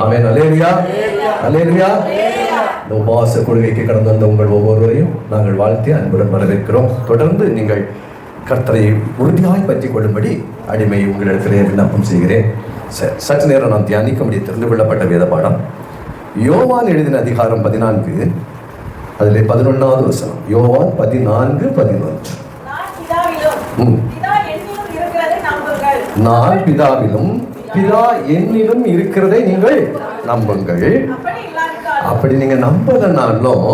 ஆமென். அல்லேலூயா, அல்லேலூயா. இந்த உபவாச கொள்கைக்கு கடந்து வந்த உங்கள் ஒவ்வொருவரையும் நாங்கள் வாழ்த்தி அன்புடன் வரவேற்கிறோம். தொடர்ந்து நீங்கள் கர்த்தரை உறுதியாய் பற்றிக் கொள்ளும்படி அடிமை உங்களிடத்திலே விண்ணப்பம் செய்கிறேன். சற்று நேரம் நாம் தியானிக்கும்படி தெரிந்து கொள்ளப்பட்ட வேத பாடம் யோவான் எழுதின அதிகாரம் 14, அதிலே 11வது வசனம். யோவான் 14:11. நான் பிதாவிலும் பிதா என்னிலும் இருக்கிறதை நீங்கள் நம்புங்கள். அப்படி நீங்க நம்பலனாலும்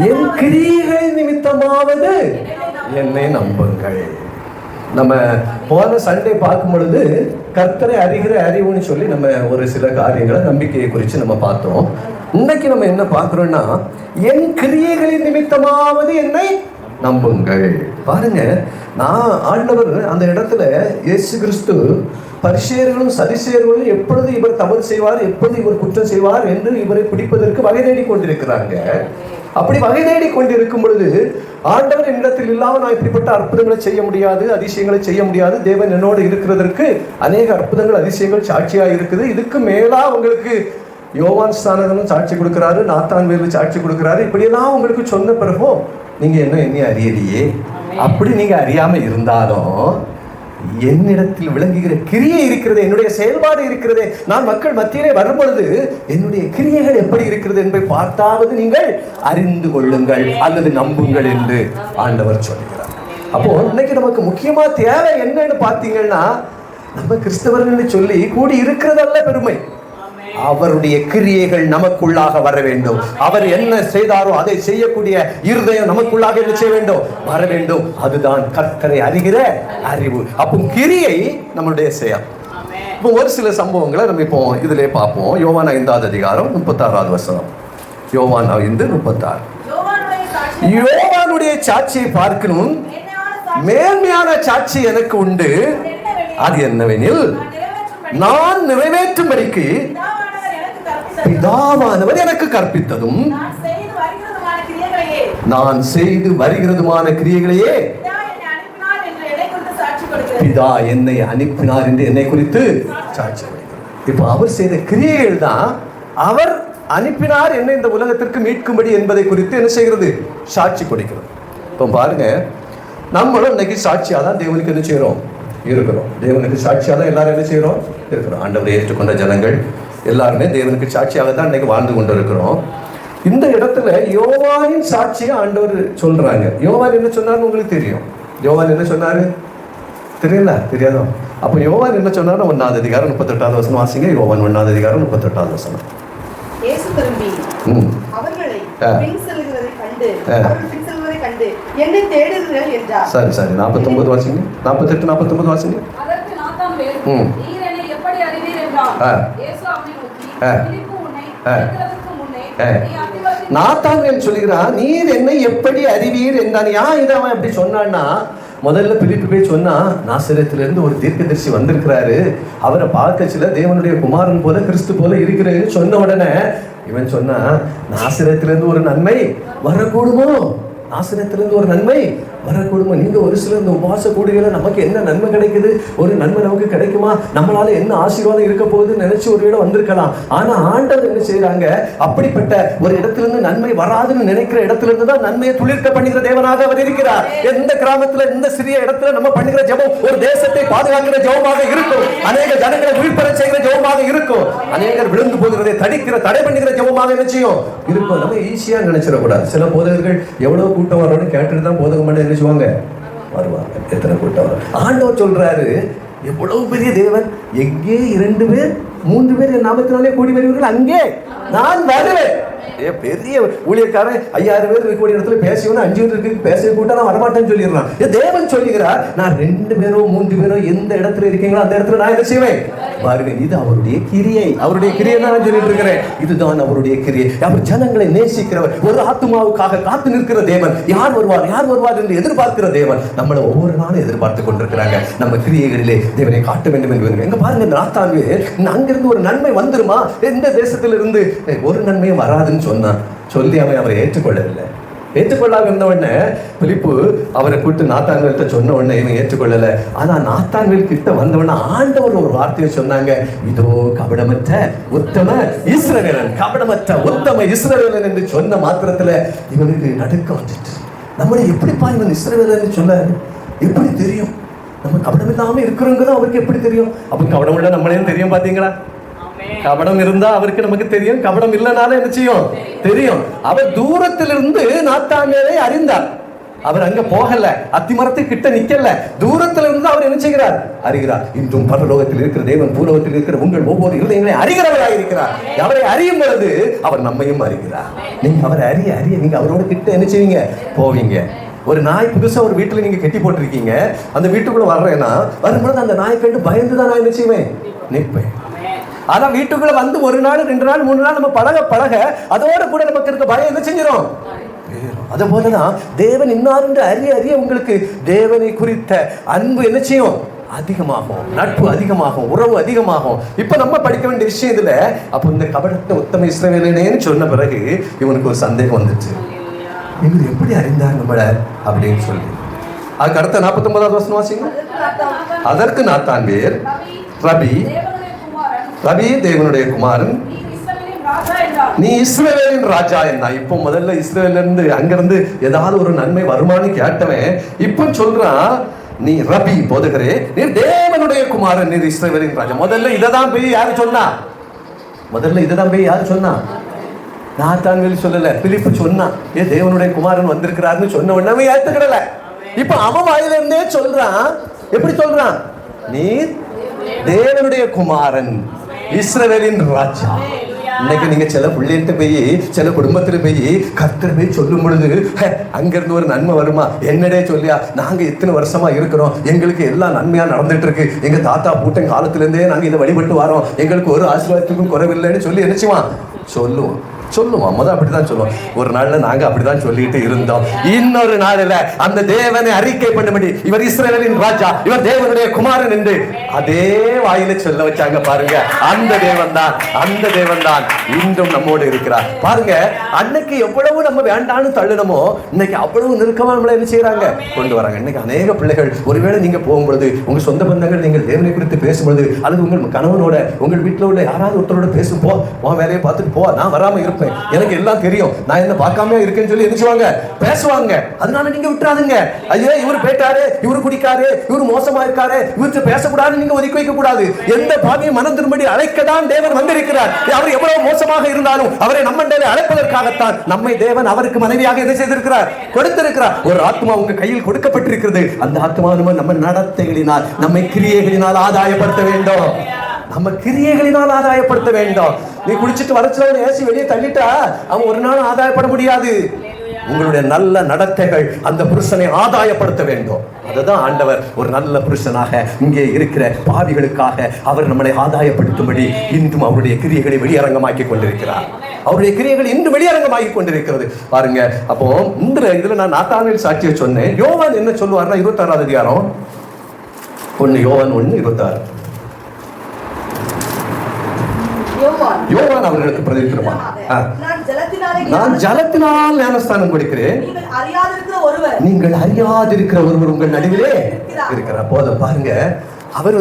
என் கிரியைகள் நிமித்தமாவது என்னை நம்புங்கள். நம்ம போன சண்டே பார்க்கும் பொழுது கர்த்தரை அறிகிற அறிவுன்னு சொல்லி நம்ம ஒரு சில காரியங்களை நம்பிக்கையை குறித்து நம்ம பார்த்தோம். இன்னைக்கு நம்ம என்ன பார்க்கிறோம்னா, என் கிரியைகளின் நிமித்தமாவது என்னை நம்புங்கள். பாருங்க, நான் ஆண்டவர் அந்த இடத்துல இயேசு கிறிஸ்து பரிசேயர்களும் சதுசேயர்களும் எப்பொழுது இவர் தவறு செய்வார், எப்பொழுது இவர் குற்றம் செய்வார் என்று இவரை பிடிப்பதற்கு வகை தேடி கொண்டிருக்கிறாங்க. அப்படி வகை தேடி கொண்டிருக்கும் பொழுது ஆண்டவர் என்னிடத்தில் இல்லாமல் நான் இப்படிப்பட்ட அற்புதங்களை செய்ய முடியாது, அதிசயங்களை செய்ய முடியாது. தேவன் என்னோடு இருக்கிறதற்கு அநேக அற்புதங்கள் அதிசயங்கள் சாட்சியாக இருக்குது. இதுக்கு மேலா உங்களுக்கு யோவான் ஸ்நானகனும் சாட்சி கொடுக்கிறாரு, நாத்தான் வேலு சாட்சி கொடுக்கிறாரு. இப்படியெல்லாம் உங்களுக்கு சொன்ன பிறகும் நீங்க என்ன அறியலையே. அப்படி நீங்க அறியாம இருந்தாலும் என்னிடத்தில் விளங்குகிற கிரியை இருக்கிறது, என்னுடைய செயல்பாடு இருக்கிறது. நான் மக்கள் மத்தியிலே வரும் பொழுது என்னுடைய கிரியைகள் எப்படி இருக்கிறது என்பதை பார்த்தாவது நீங்கள் அறிந்து கொள்ளுங்கள் அல்லது நம்புங்கள் என்று ஆண்டவர் சொல்கிறார். அப்போ இன்னைக்கு நமக்கு முக்கியமா தேவை என்னன்னு பார்த்தீங்கன்னா, நம்ம கிறிஸ்தவர்கள் சொல்லி கூடி இருக்கிறதல்ல பெருமை, அவருடைய கிரியைகள் நமக்குள்ளாக வர வேண்டும். அவர் என்ன செய்தாரோ அதை செய்யக்கூடிய இருதயம் நமக்குள்ளாக என்ன செய்ய வேண்டும், வர வேண்டும். அதுதான் கர்த்தரை அறிகிற அறிவு. அப்போ கிரியை நம்மளுடைய செயல். இப்போ ஒரு சில சம்பவங்களை நம்ம இப்போ இதிலே பார்ப்போம். யோவான் 5வது அதிகாரம் 36வது வசனம். யோவான் 5:36. யோவானுடைய சாட்சியை பார்க்கணும், மேன்மையான சாட்சி எனக்கு உண்டு. அது என்னவெனில், நான் நிறைவேற்றும்படிக்கு பிதாவானவர் எனக்கு கற்பித்ததும் நான் செய்து வருகிறதுமான கிரியைகளையே பிதா என்னை அனுப்பினார் என்று என்னை குறித்து சாட்சி. இப்போ அவர் செய்த கிரியைகள் தான் அவர் அனுப்பினார் என்னை இந்த உலகத்திற்கு மீட்கும்படி என்பதை குறித்து என்ன செய்கிறது, சாட்சி கொடுக்கிறது. இப்போ பாருங்க, நம்மளும் இன்னைக்கு சாட்சியா தான் தேவனுக்கு என்ன செய்யறோம், இருக்கிறோம். தேவனுக்கு சாட்சியாக தான் எல்லாரும் என்ன செய்யறோம், இருக்கிறோம். ஆண்டவரை ஏற்றுக்கொண்ட ஜனங்கள் எல்லாருமே தேவனுக்கு சாட்சியாக தான் இன்னைக்கு வாழ்ந்து கொண்டு இருக்கிறோம். இந்த இடத்துல யோவானின் சாட்சியை ஆண்டவர் சொல்றாங்க. யோவான் என்ன சொன்னார்னு உங்களுக்கு தெரியும். யோவான் என்ன சொன்னாரு தெரியல, தெரியாதோ? அப்ப யோவான் என்ன சொன்னாரு? 1வது அதிகாரம் 38வது வசனம் வாசிங்க. யோவான் 1வது அதிகாரம் 38வது வசனம். இயேசு திரும்பி அவர்களை பின் செல்கிறதை கண்டு என்னை தேடுங்கள் என்றார். சரி 49 வாசிங்க. 48 49 வாசிங்க. அதற்கு நாத்தான்வேல், நீர் என்னை எப்படி அறிவீர் என்றார். இயேசு அவனை நோக்கி, பிலிப்பு உன்னை அழைக்கிறதற்கு முன்னே நாத்தான்வேல் சொல்லுகிறான், நீர் என்னை எப்படி அறிவீர் என்றான். ஏன் இதை அவன் எப்படி சொன்னான்னா, முதல்ல பிலிப்பு போய் சொன்னா, நாசரேத்திலிருந்து ஒரு தீர்க்கதரிசி வந்திருக்கிறாரு, அவரை பார்க்க சில தேவனுடைய குமாரன் போல கிறிஸ்து போல இருக்கிறாருன்னு சொன்ன உடனே இவன் சொன்னா, நாசரேத்திலிருந்து ஒரு நன்மை வரக்கூடுமோ, நாசரேத்திலிருந்து ஒரு நன்மை வரக்கூடுமா? நீங்க ஒரு சில இந்த உபவாச கூடுகளை நமக்கு என்ன நன்மை கிடைக்குது, ஒரு நன்மை நமக்கு கிடைக்குமா, நம்மளால என்ன ஆசீர்வாதம் இருக்க போகுதுன்னு நினைச்சு ஒரு இடம் வந்திருக்கலாம். ஆனா ஆண்டவர் என்ன செய்யறாங்க, அப்படிப்பட்ட ஒரு இடத்திலிருந்து நன்மை வராதுன்னு நினைக்கிற இடத்துல இருந்து தான் நன்மையை துளிர்க்க பண்ணுகிற தேவனாக அவர் இருக்கிறார். எந்த கிராமத்துல, இந்த சிறிய இடத்துல நம்ம பண்ணுகிற ஜெபம் ஒரு தேசத்தை பாதுகாக்கிற ஜெபமாக இருக்கும், அநேக ஜனங்களை விழிப்பற செய்கிற ஜெபமாக இருக்கும், அநேகர் விழுந்து போகிறதை தடுக்கிற தடை பண்ணுகிற ஜெபமாக என்ன செய்யும் இருக்கும். நம்ம ஈஸியா நினைச்சிடக்கூடாது. சில போதகர்கள் எவ்வளவு கூட்டம் வரும்னு கேட்டுட்டு தான் போதகம் பண்ண நினைச்சுவாங்க, வருவாங்க. எத்தனை கூட்டம் வரும். ஆண்டவர் சொல்றாரு, எவ்வளவு பெரிய தேவன், எங்கே 2 பேர் 3 பேர் என் நாமத்தினாலே கூடி வருவீர்கள் அங்கே நான் வருவேன். பெரிய ஊழியக்காரன் 5000 பேர் கூடிய இடத்துல பேசியவன 5 பேருக்கு பேச கூட்டா நான் வரமாட்டேன்னு சொல்லிடுறான். தேவன் சொல்லுகிறார், நான் 2 பேரோ 3 பேரோ எந்த இடத்துல இருக்கீங்களோ அந்த இடத்துல நான் என்ன செய்வேன் வருவேன். இது அவருடைய கிரியை. அவருடைய கிரியை தான் சொல்லிட்டு இருக்கிறேன். இதுதான் அவருடைய கிரியை. அவர் ஜனங்களை நேசிக்கிறவர், ஒரு ஆத்துமாவுக்காக காத்து நிற்கிற தேவன். யார் வருவார் என்று எதிர்பார்க்கிற தேவன் நம்மளை ஒவ்வொரு நாளும் எதிர்பார்த்து கொண்டிருக்கிறாங்க. நம்ம கிரியைகளிலே தேவனை காட்ட வேண்டும் என்று எங்க பாருங்க, நாத்தான்வேல் அங்கிருந்து ஒரு நன்மை வந்துருமா, எந்த தேசத்திலிருந்து ஒரு நன்மையும் வராதுன்னு சொல்லி அவரை ஏற்றுக்கொள்ளவில்லை. ஏற்றுக்கொள்ளாம இருந்த உடனே பிலிப்பு அவரை கூப்பிட்டு நாத்தான்வேல்கிட்ட சொன்ன உடனே இவன் ஏற்றுக்கொள்ளல. ஆனா நாத்தான்வேல் கிட்ட வந்த உடனே ஆண்டவர் ஒரு வார்த்தையை சொன்னாங்க, இதோ கபடமற்ற உத்தம இஸ்ரவேலன், கபடமற்ற உத்தம இஸ்ரவேலன் என்று சொன்ன மாத்திரத்துல இவனுக்கு நடுக்கம் வந்துட்டு, நம்மளை எப்படிப்பா இவன் இஸ்ரவேலன் சொன்னாரு, எப்படி தெரியும் நம்ம கபடம் இல்லாம இருக்கிறோங்கிறது அவருக்கு எப்படி தெரியும்? அப்ப கபடம் உள்ள நம்மளையும் தெரியும். பாத்தீங்களா, கபடம் இருந்தா அவருக்கு நமக்கு தெரியும், கபடம் இல்லைனாலும் என்ன செய்யும் தெரியும். அவர் தூரத்திலிருந்து நாத்தான்வேலை அறிந்தார். அவர் அங்க போகல, அத்திமரத்து கிட்ட நிக்கல, தூரத்துல இருந்து அவர் என்ன செய்கிறார் அறிகிறார். இன்றும் பரலோகத்தில் இருக்கிற தேவன் பூலோகத்தில் இருக்கிற உங்கள் ஒவ்வொரு இருதயங்களையும் அறிகிறவராக இருக்கிறார். அவரை அறியும் பொழுது அவர் நம்மையும் அறிகிறார். நீங்க அவரை அறிய அறிய நீங்க அவரோட கிட்ட என்ன செய்வீங்க போவீங்க. ஒரு நாய் புதுசா ஒரு வீட்டுல நீங்க கட்டி போட்டிருக்கீங்க, அந்த வீட்டுக்குள்ள வர்றேன்னா வரும்பொழுது அந்த நாய் கண்டு பயந்துதான் நான் என்ன செய்வேன் நிற்பேன். ஆனா வீட்டுக்குள்ள வந்து ஒரு நாள் 2 நாள் 3 நாள் நம்ம பழக பழக அதோட கூட நமக்கு இருக்க பயம் என்ன செஞ்சிடும். அது போலதான் தேவன் இன்னார் என்று அறிய அறிய உங்களுக்கு தேவனை குறித்த அன்பு என்ன செய்யும் அதிகமாகும், நட்பு அதிகமாகும், உறவு அதிகமாகும். இப்ப நம்ம படிக்க வேண்டிய விஷயம் இதுல. அப்ப இந்த கபடத்தை உத்தம இஸ்ரவேலனேன்னு சொன்ன பிறகு இவனுக்கு ஒரு சந்தேகம் வந்துச்சு, இவர் எப்படி அறிந்தார் நம்மள அப்படின்னு சொல்லி. அதுக்கு அடுத்த 49வது வசனம் வாசிங்க. அதற்கு நாத்தான்வேல், ரபி ரபி தேவனுடைய குமாரன், நீ இஸ்ரவேலின் ராஜா என்ன. இப்போ முதல்ல இஸ்ரவேல்ல இருந்து அங்கிருந்து ஏதாவது ஒரு நன்மை வருமானு கேட்டவன் இப்ப சொல்றான், நீ ரபி போதகரே, நீ தேவனுடைய குமாரன், நீ இஸ்ரவேலின் ராஜா. முதல்ல இததான் போய் யாரு சொன்னா? முதல்ல இததான் போய் யாரு சொன்னா? நாத்தான்வேல் சொல்லல, பிலிப்பு சொன்னா. தேவனுடைய குமாரன் வந்திருக்கிறாருன்னு சொன்ன உடனே ஏத்துக்கிடல. இப்ப அவன் வாயில இருந்தே சொல்றான். எப்படி சொல்றான்? நீ தேவனுடைய குமாரன், இஸ்ரவேலின் ராஜா. இன்னைக்கு நீங்க சில பிள்ளைகிட்ட போய் சில குடும்பத்துல போய் கர்த்தர் போய் சொல்லும் பொழுது அங்கிருந்து ஒரு நன்மை வருமா? என்னடே சொல்லியா, நாங்க இத்தனை வருஷமா இருக்கிறோம், எங்களுக்கு எல்லாம் நன்மையா நடந்துட்டு இருக்கு, எங்க தாத்தா பூட்டன் காலத்துல இருந்தே நாங்க இதை வழிபட்டு வரோம், எங்களுக்கு ஒரு ஆசீர்வாதத்துக்கும் குறைவில்லைன்னு சொல்லி நினைச்சுவான் சொல்லுவோம். முதல் அப்படிதான் சொல்லுவோம். ஒரு நாள்ல நாங்க அப்படிதான் சொல்லிட்டு இருந்தோம். இன்னொரு நாளில அந்த தேவனை அறிக்கை பண்ணும்படி இவர் இஸ்ரவேலின் ராஜா, இவர் தேவனுடைய குமாரன் என்று அதே வாயில சொல்ல வச்சாங்க. பாருங்க, அந்த தேவன் தான் இன்றும் நம்மோடு இருக்கிறார். பாருங்க, அன்னைக்கு எவ்வளவு நம்ம வேண்டான்னு தள்ளினமோ இன்னைக்கு அவ்வளவு நெருக்கமா நம்மள என்ன செய்யறாங்க கொண்டு வராங்க. இன்னைக்கு அநேக பிள்ளைகள், ஒருவேளை நீங்க போகும்பொழுது உங்க சொந்த பந்தங்கள் நீங்கள் தேவனை குறித்து பேசும்பொழுது, அல்லது உங்கள் கணவனோட உங்கள் வீட்டுல உள்ள யாராவது ஒருத்தரோட பேசும், போ உன் வேலையை பார்த்துட்டு போ, நான் வராம இருப்பேன், எனக்கு எல்லாம் தெரியும், நான் என்ன பார்க்காம இருக்கேன்னு சொல்லி என்ன பேசுவாங்க. அதனால நீங்க விட்டுறாதுங்க. ஐயோ இவரு போயிட்டாரு, இவரு குடிக்காரு, இவரு மோசமா இருக்காரு, இவருக்கு பேசக்கூடாது நீங்க ஒதுக்கி வைக்க கூடாது. எந்த பாவியும் மனம் திரும்படி அழைக்கதான் தேவன் வந்திருக்கிறார். அவர் எவ்வளவு மோசமாக இருந்தாலும் அவரை நம்மண்டே அழைப்பதற்காகத்தான் நம்மை தேவன் அவருக்கு மனைவியாக என்ன செய்திருக்கிறார் கொடுத்திருக்கிறார். ஒரு ஆத்மா உங்க கையில் கொடுக்கப்பட்டிருக்கிறது. அந்த ஆத்மா நம்ம நடத்தைகளினால் நம்மை கிரியைகளினால் ஆதாயப்படுத்த வேண்டும். நம்ம கிரியைகளினால் ஆதாயப்படுத்த வேண்டும். நீ குடிச்சிட்டு வரச்சுல ஏசி வெளியே தள்ளிட்டா அவன் ஒரு நாள் ஆதாயப்பட முடியாது. உங்களுடைய நல்ல நடத்தைகள் அந்த புருஷனை ஆதாயப்படுத்த வேண்டும். அதுதான் ஆண்டவர் ஒரு நல்ல புருஷனாக இங்கே இருக்கிற பாவிகளுக்காக அவர் நம்மளை ஆதாயப்படுத்தும்படி இன்றும் அவருடைய கிரியைகளை வெளியரங்கமாக்கி கொண்டிருக்கிறார். அவருடைய கிரியைகள் இன்று வெளியரங்கமாகி கொண்டிருக்கிறது. பாருங்க, அப்போ இந்த இதுல நான் நாத்தான்வேல் சாட்சியை சொன்னேன். யோவான் என்ன சொல்லுவார்னா 26வது அதிகாரம் 1 யோவான் 1:26. யோவான் அவர்களுக்கு பிரதித்திரமா, நான் ஜலத்தினால் ஞானஸ்தானம் கொடுக்கிறேன், நீங்கள் அறியாதிருக்கிற ஒருவர் உங்கள் நடுவிலே இருக்கிறார். போதும். பாருங்க, அவர்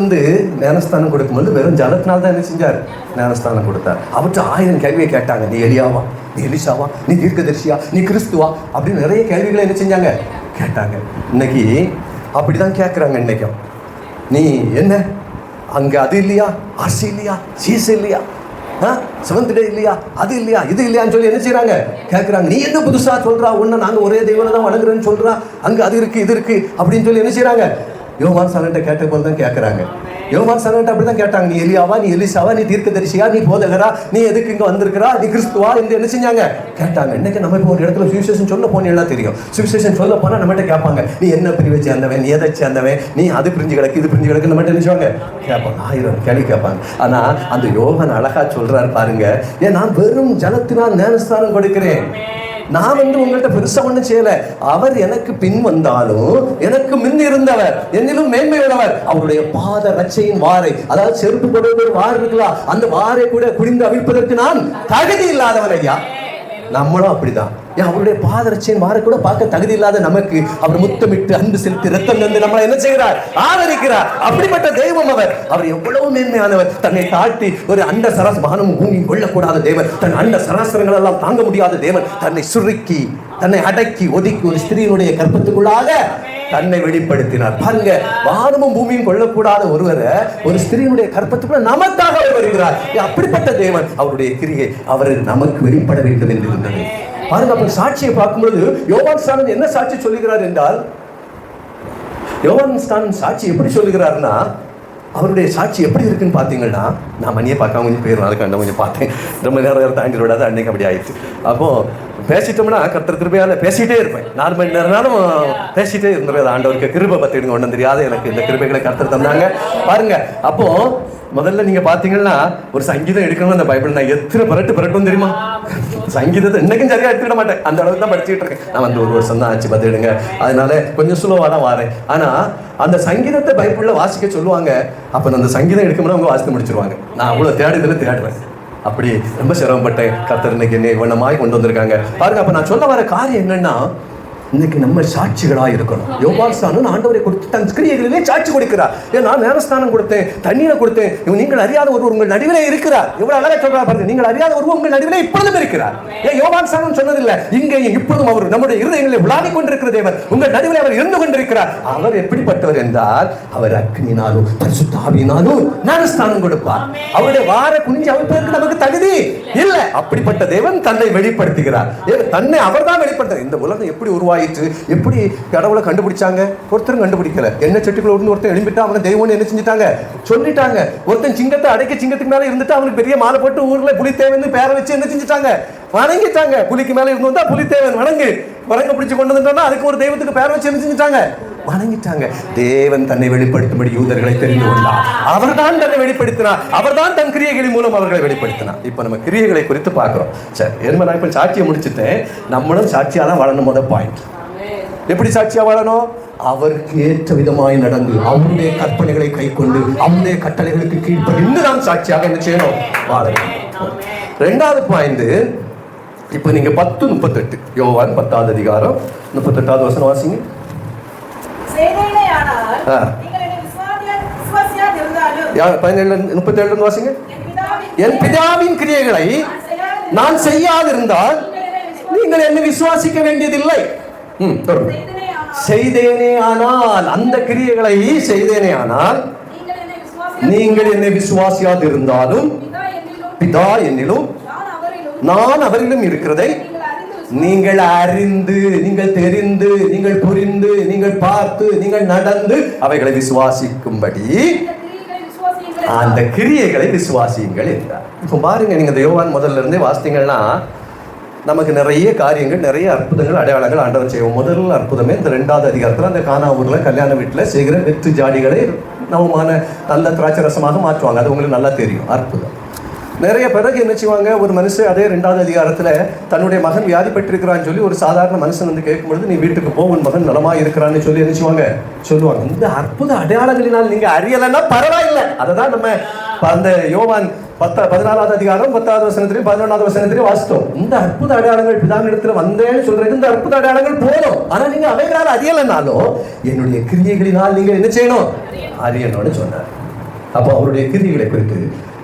ஞானஸ்தானம் கொடுக்கும்போது வெறும் ஜலத்தினால் தான் என்ன செஞ்சார்? ஞானஸ்தானம் கொடுத்தார். அவற்றை 1000 கேள்வியை கேட்டாங்க. நீ எலியாவா, நீ எலிசாவா, நீ தீர்க்கதரிசியா, நீ கிறிஸ்துவா அப்படின்னு நிறைய கேள்விகளை என்ன செஞ்சாங்க கேட்டாங்க. இன்னைக்கு அப்படிதான் கேட்கிறாங்க. இன்னைக்கும் நீ என்ன அங்க அது இல்லையா, ஆர்சி இல்லையா, சீஸ் இல்லையா, செவன்த் டே இல்லையா, அது இல்லையா, இது இல்லையான்னு சொல்லி என்ன செய்யறாங்க கேட்கறாங்க. நீ என்ன புதுசா சொல்றா, ஒன்னு நாங்க ஒரே தெய்வனை தான் வணங்குறேன்னு சொல்றா, அங்க அது இருக்கு இது இருக்கு அப்படின்னு சொல்லி என்ன செய்யறாங்க. யோவான் சாலன்ட்ட கேட்ட போல தான் கேட்கறாங்க. யோவான் சாலன்ட்ட அப்படிதான் கேட்டாங்க. நீ எலியாவா, நீ எலிசாவா, நீ தீர்க்கதரிசியா, நீ போதகரா, நீ எதுக்கு இங்க வந்திருக்கிறா, நீ கிறிஸ்துவா என்று என்ன செஞ்சாங்க கேட்டாங்க. இன்னைக்கு நம்ம இப்போ ஒரு இடத்துல சுவிசேஷன் சொல்ல போனீங்கன்னா தெரியும். சுவிசேஷன் சொல்ல போனா நம்மகிட்ட கேட்பாங்க, நீ என்ன பிரிவை சேர்ந்தவன், நீ எதை சேர்ந்தவன், நீ அது பிரிஞ்சு கிடக்கு இது பிரிஞ்சு கிடக்கு நம்மகிட்ட நினைச்சுவாங்க கேட்பாங்க. 1000 கேள்வி கேட்பாங்க. ஆனா அந்த யோவான் அழகா சொல்றாரு பாருங்க, ஏன் நான் வெறும் ஜலத்தினால் ஞானஸ்தானம் கொடுக்கிறேன், நான் உங்கள்கிட்ட பெருசா ஒண்ணும் செய்யல, அவர் எனக்கு பின் வந்தாலும் எனக்கு முன் இருந்தவர் என்னிலும் மேன்மையுள்ளவர், அவருடைய பாத ரட்சையின் வாரை, அதாவது செருப்பு போடுவது ஒரு வார் இருக்கலாம், அந்த வாரை கூட குடிந்து அவிழ்ப்பதற்கு நான் தகுதி இல்லாதவன் ஐயா. நம்மளும் அப்படிதான். அவருடைய பாதரட்சியை மாறக்கூட பார்க்க தகுதி இல்லாத நமக்கு அவர் முத்தமிட்டு அன்பு செலுத்தி ரத்தம் தந்து நம்மளை என்ன செய்கிறார்? ஆதரிக்கிறார். அப்படிப்பட்ட தெய்வம் அவர் எவ்வளவு மேன்மையானவர். தன்னை தாழ்த்தி ஒரு அண்ட சராச வானமும் பூமியும் கொள்ளக்கூடாத தேவன், தன் அண்ட சராசரங்கள் எல்லாம் தாங்க முடியாத தேவன் தன்னை சுருக்கி தன்னை அடக்கி ஒதுக்கி ஒரு ஸ்திரீனுடைய கற்பத்துக்குள்ளாக தன்னை வெளிப்படுத்தினார். பாருங்க, வானமும் பூமியும் கொள்ளக்கூடாத ஒருவரை ஒரு ஸ்திரீனுடைய கற்பத்துக்குள்ள நமக்காக அவர் வருகிறார். அப்படிப்பட்ட தேவன் அவருடைய கிரியை அவர் நமக்கு வெளிப்பட வேண்டும் என்று இருந்தது. பாருங்க, அப்ப சாட்சியை பார்க்கும்போது யோவான் ஸ்நானன் என்ன சாட்சி சொல்லுகிறார் என்றால், யோவான் ஸ்நானன் சாட்சி எப்படி சொல்லுகிறார்னா, அவருடைய சாட்சி எப்படி இருக்குன்னு பார்த்தீங்கன்னா, நான் மணியை பார்க்காம கொஞ்சம் பேர் நாளுக்கு அண்ணன் கொஞ்சம் பார்த்தேன். ரொம்ப நேரம் தாண்டி விடாது, அன்னைக்கு அப்படி ஆயிடுச்சு. அப்போ பேசிட்டோம்னா கர்த்தர் கிருபையால பேசிட்டே இருப்பேன். 4 மணி நேரம் பேசிட்டே இருந்தது. ஆண்டவருக்கு கிருபை பத்திடுங்க, ஒன்றும் தெரியாது எனக்கு இந்த கிருபைகளை கர்த்தர் தந்தாங்க. பாருங்க, அப்போ முதல்ல நீங்க பாத்தீங்கன்னா ஒரு சங்கீதம் எடுக்கணும். அந்த பைபிள் நான் எத்தனை பரட்டும் தெரியுமா? சங்கீதத்தை இன்னைக்கும் சரியா எடுத்துக்கிட மாட்டேன், அந்த அளவுக்கு தான் படிச்சுட்டு இருக்கேன். நான் வந்து 1 வருஷம் தான் ஆச்சு பார்த்துடுங்க, அதனால கொஞ்சம் ஸ்லோவா தான் வாரேன். ஆனா அந்த சங்கீதத்தை பைபிள்ல வாசிக்க சொல்லுவாங்க. அப்ப அந்த சங்கீதம் எடுக்கும்போது அவங்க வாசித்து முடிச்சிருவாங்க. நான் அவ்வளவு தேடுவேன். அப்படி ரொம்ப சிரமப்பட்டேன். கர்த்தர் இன்னைக்கு என்னை இவ்வளமாய் கொண்டு வந்திருக்காங்க. பாருங்க, அப்ப நான் சொல்ல வர காரியம் என்னன்னா, இன்னைக்கு நம்ம சாட்சிகளா இருக்கணும். யோவான் ஸ்நானன் ஆண்டவரை கொடுத்து தன் கிரியைகளிலே சாட்சி கொடுக்கிறார். நான் ஞானஸ்நானம் கொடுத்தேன், தண்ணீரை கொடுத்தேன், நீங்கள் அறியாத ஒருவர் உங்கள் நடுவிலே இருக்கிறார். எவ்வளவு அழகா சொல்றார் பாருங்க, நீங்கள் அறியாத ஒருவர் உங்கள் நடுவிலே இப்பொழுதும் இருக்கிறார். யோவான் ஸ்நானன் சொன்னதில்லை, இங்கேயும் இப்பொழுதும் அவர் நம்முடைய இருதயங்களில் விளையாடிக் கொண்டிருக்கிற தேவன், உங்கள் நடுவிலே அவர் இருந்து கொண்டிருக்கிறார். அவர் எப்படிப்பட்டவர் என்றால், அவர் அக்னினாலும் பரிசுத்த ஆவியினாலும் ஞானஸ்நானம் கொடுப்பார். அவருடைய வார குனிஞ்சு அமைப்பதற்கு நமக்கு தகுதி இல்லை. அப்படிப்பட்ட தேவன் தன்னை வெளிப்படுத்துகிறார். தன்னை அவர் தான் வெளிப்படுத்த. இந்த உலகம் எப்படி உருவாயிற்று, எப்படி கடவுளை கண்டுபிடிச்சாங்க? ஒருத்தரும் கண்டுபிடிக்கல. என்ன செட்டுக்குள்ள இருந்து ஒருத்தன் எழும்பிட்டு அவனை தெய்வம்னு என்ன செஞ்சுட்டாங்க? சொல்லிட்டாங்க. ஒருத்தன் சிங்கத்தை அடைக்க சிங்கத்துக்கு மேல இருந்துட்டு அவனுக்கு பெரிய மாலை போட்டு ஊர்ல புலித்தேவன் பேரை வச்சு என்ன செஞ்சுட்டாங்க? வணங்கிட்டாங்க. புலிக்கு மேல இருந்து வந்தா புலித்தேவன் வணங்க பிடிச்சு கொண்டு வந்துட்டோம்னா அதுக்கு ஒரு தெய்வத்துக்கு பேரை வச்சு என்ன செஞ்சுட்டாங்க? வணங்கிட்டாங்க. தேவன் தன்னை வெளிப்படுத்தும்படி யூதர்களை தெரிந்து கொண்டார். அவர்தான் தன்னை வெளிப்படுத்தினார். அவர்தான் தன் கிரியைகளின் மூலம் அவர்களை வெளிப்படுத்தினார். இப்ப நம்ம கிரியைகளை குறித்து பார்க்கிறோம். சரி, நான் இப்ப சாட்சியை முடிச்சுட்டேன். நம்மளும் சாட்சியா தான் வளரணும். முதல் பாயிண்ட், எப்படி சாட்சியா வாழணும்? அவருக்கு ஏற்ற விதமாய் நடந்து அவருடைய கற்பனைகளை கை கொண்டு அவருடைய கட்டளைகளுக்கு கீழ்ப்படிந்து நாம் சாட்சியாக என்ன செய்யணும்? வாழணும். 2வது பாயிண்ட், இப்ப நீங்க 10:38 யோவான் 10வது அதிகாரம் 38வது வசனம் வாசிங்க. வாசிங்க. என் பிதாவின் கிரியைகளை நான் செய்யாதிருந்தால் நீங்கள் என்னை விசுவாசிக்க வேண்டியதில்லை. செய்தேனே ஆனால், அந்த கிரியைகளை செய்தேனே ஆனால் நீங்கள் என்னை விசுவாசியாதிருந்தாலும் பிதா என்னிலும் நான் அவரிலும் இருக்கிறதை நீங்கள் அறிந்து, நீங்கள் தெரிந்து, நீங்கள் புரிந்து, நீங்கள் பார்த்து, நீங்கள் நடந்து அவைகளை விசுவாசிக்கும்படி அந்த கிரியைகளை விசுவாசியுங்கள் என்றார். இப்போ பாருங்க, நீங்க யோவான் முதல்ல இருந்தே வாசித்தீங்கன்னா நமக்கு நிறைய காரியங்கள், நிறைய அற்புதங்கள், அடையாளங்கள் ஆண்டவர் செய்வோம். முதல் அற்புதமே இந்த 2வது அதிகாரத்தில் அந்த கானா ஊர்ல கல்யாண வீட்டில் செய்கிற வெற்று ஜாடிகளை நவமான நல்ல திராட்சை ரசமாக மாற்றுவாங்க. அது உங்களுக்கு நல்லா தெரியும். அற்புதம். நிறைய பிறகு என்ன செய்வாங்க, ஒரு மனுஷன் அதே 2வது அதிகாரத்தில் தன்னுடைய மகன் வியாதி பெற்றிருக்கிறான்னு சொல்லி ஒரு சாதாரண மனுஷன் வந்து கேட்கும்பொழுது, நீ வீட்டுக்கு போ, உன் மகன் நலமாக இருக்கிறான்னு சொல்லி என்ன செய்வாங்க? சொல்லுவாங்க. இந்த அற்புத அடையாளங்களினால் நீங்க அறியலைன்னா பரவாயில்லை. அதை தான் நம்ம அந்த யோவான் 14வது அதிகாரம் 10வது வசனத்திலையும் 11வது வசனத்திலையும் வாசித்தோம். இந்த அற்புத அடையாளங்கள் பிதாவின் இடத்துல வந்தேன்னு சொல்றது இந்த அற்புத அடையாளங்கள் போதும். ஆனா நீங்க அவைகளால் அறியலைனாலும் என்னுடைய கிரியைகளினால் நீங்க என்ன செய்யணும்? அறியணும்னு சொன்னார். அப்போ அவருடைய கிரியைகளை குறித்து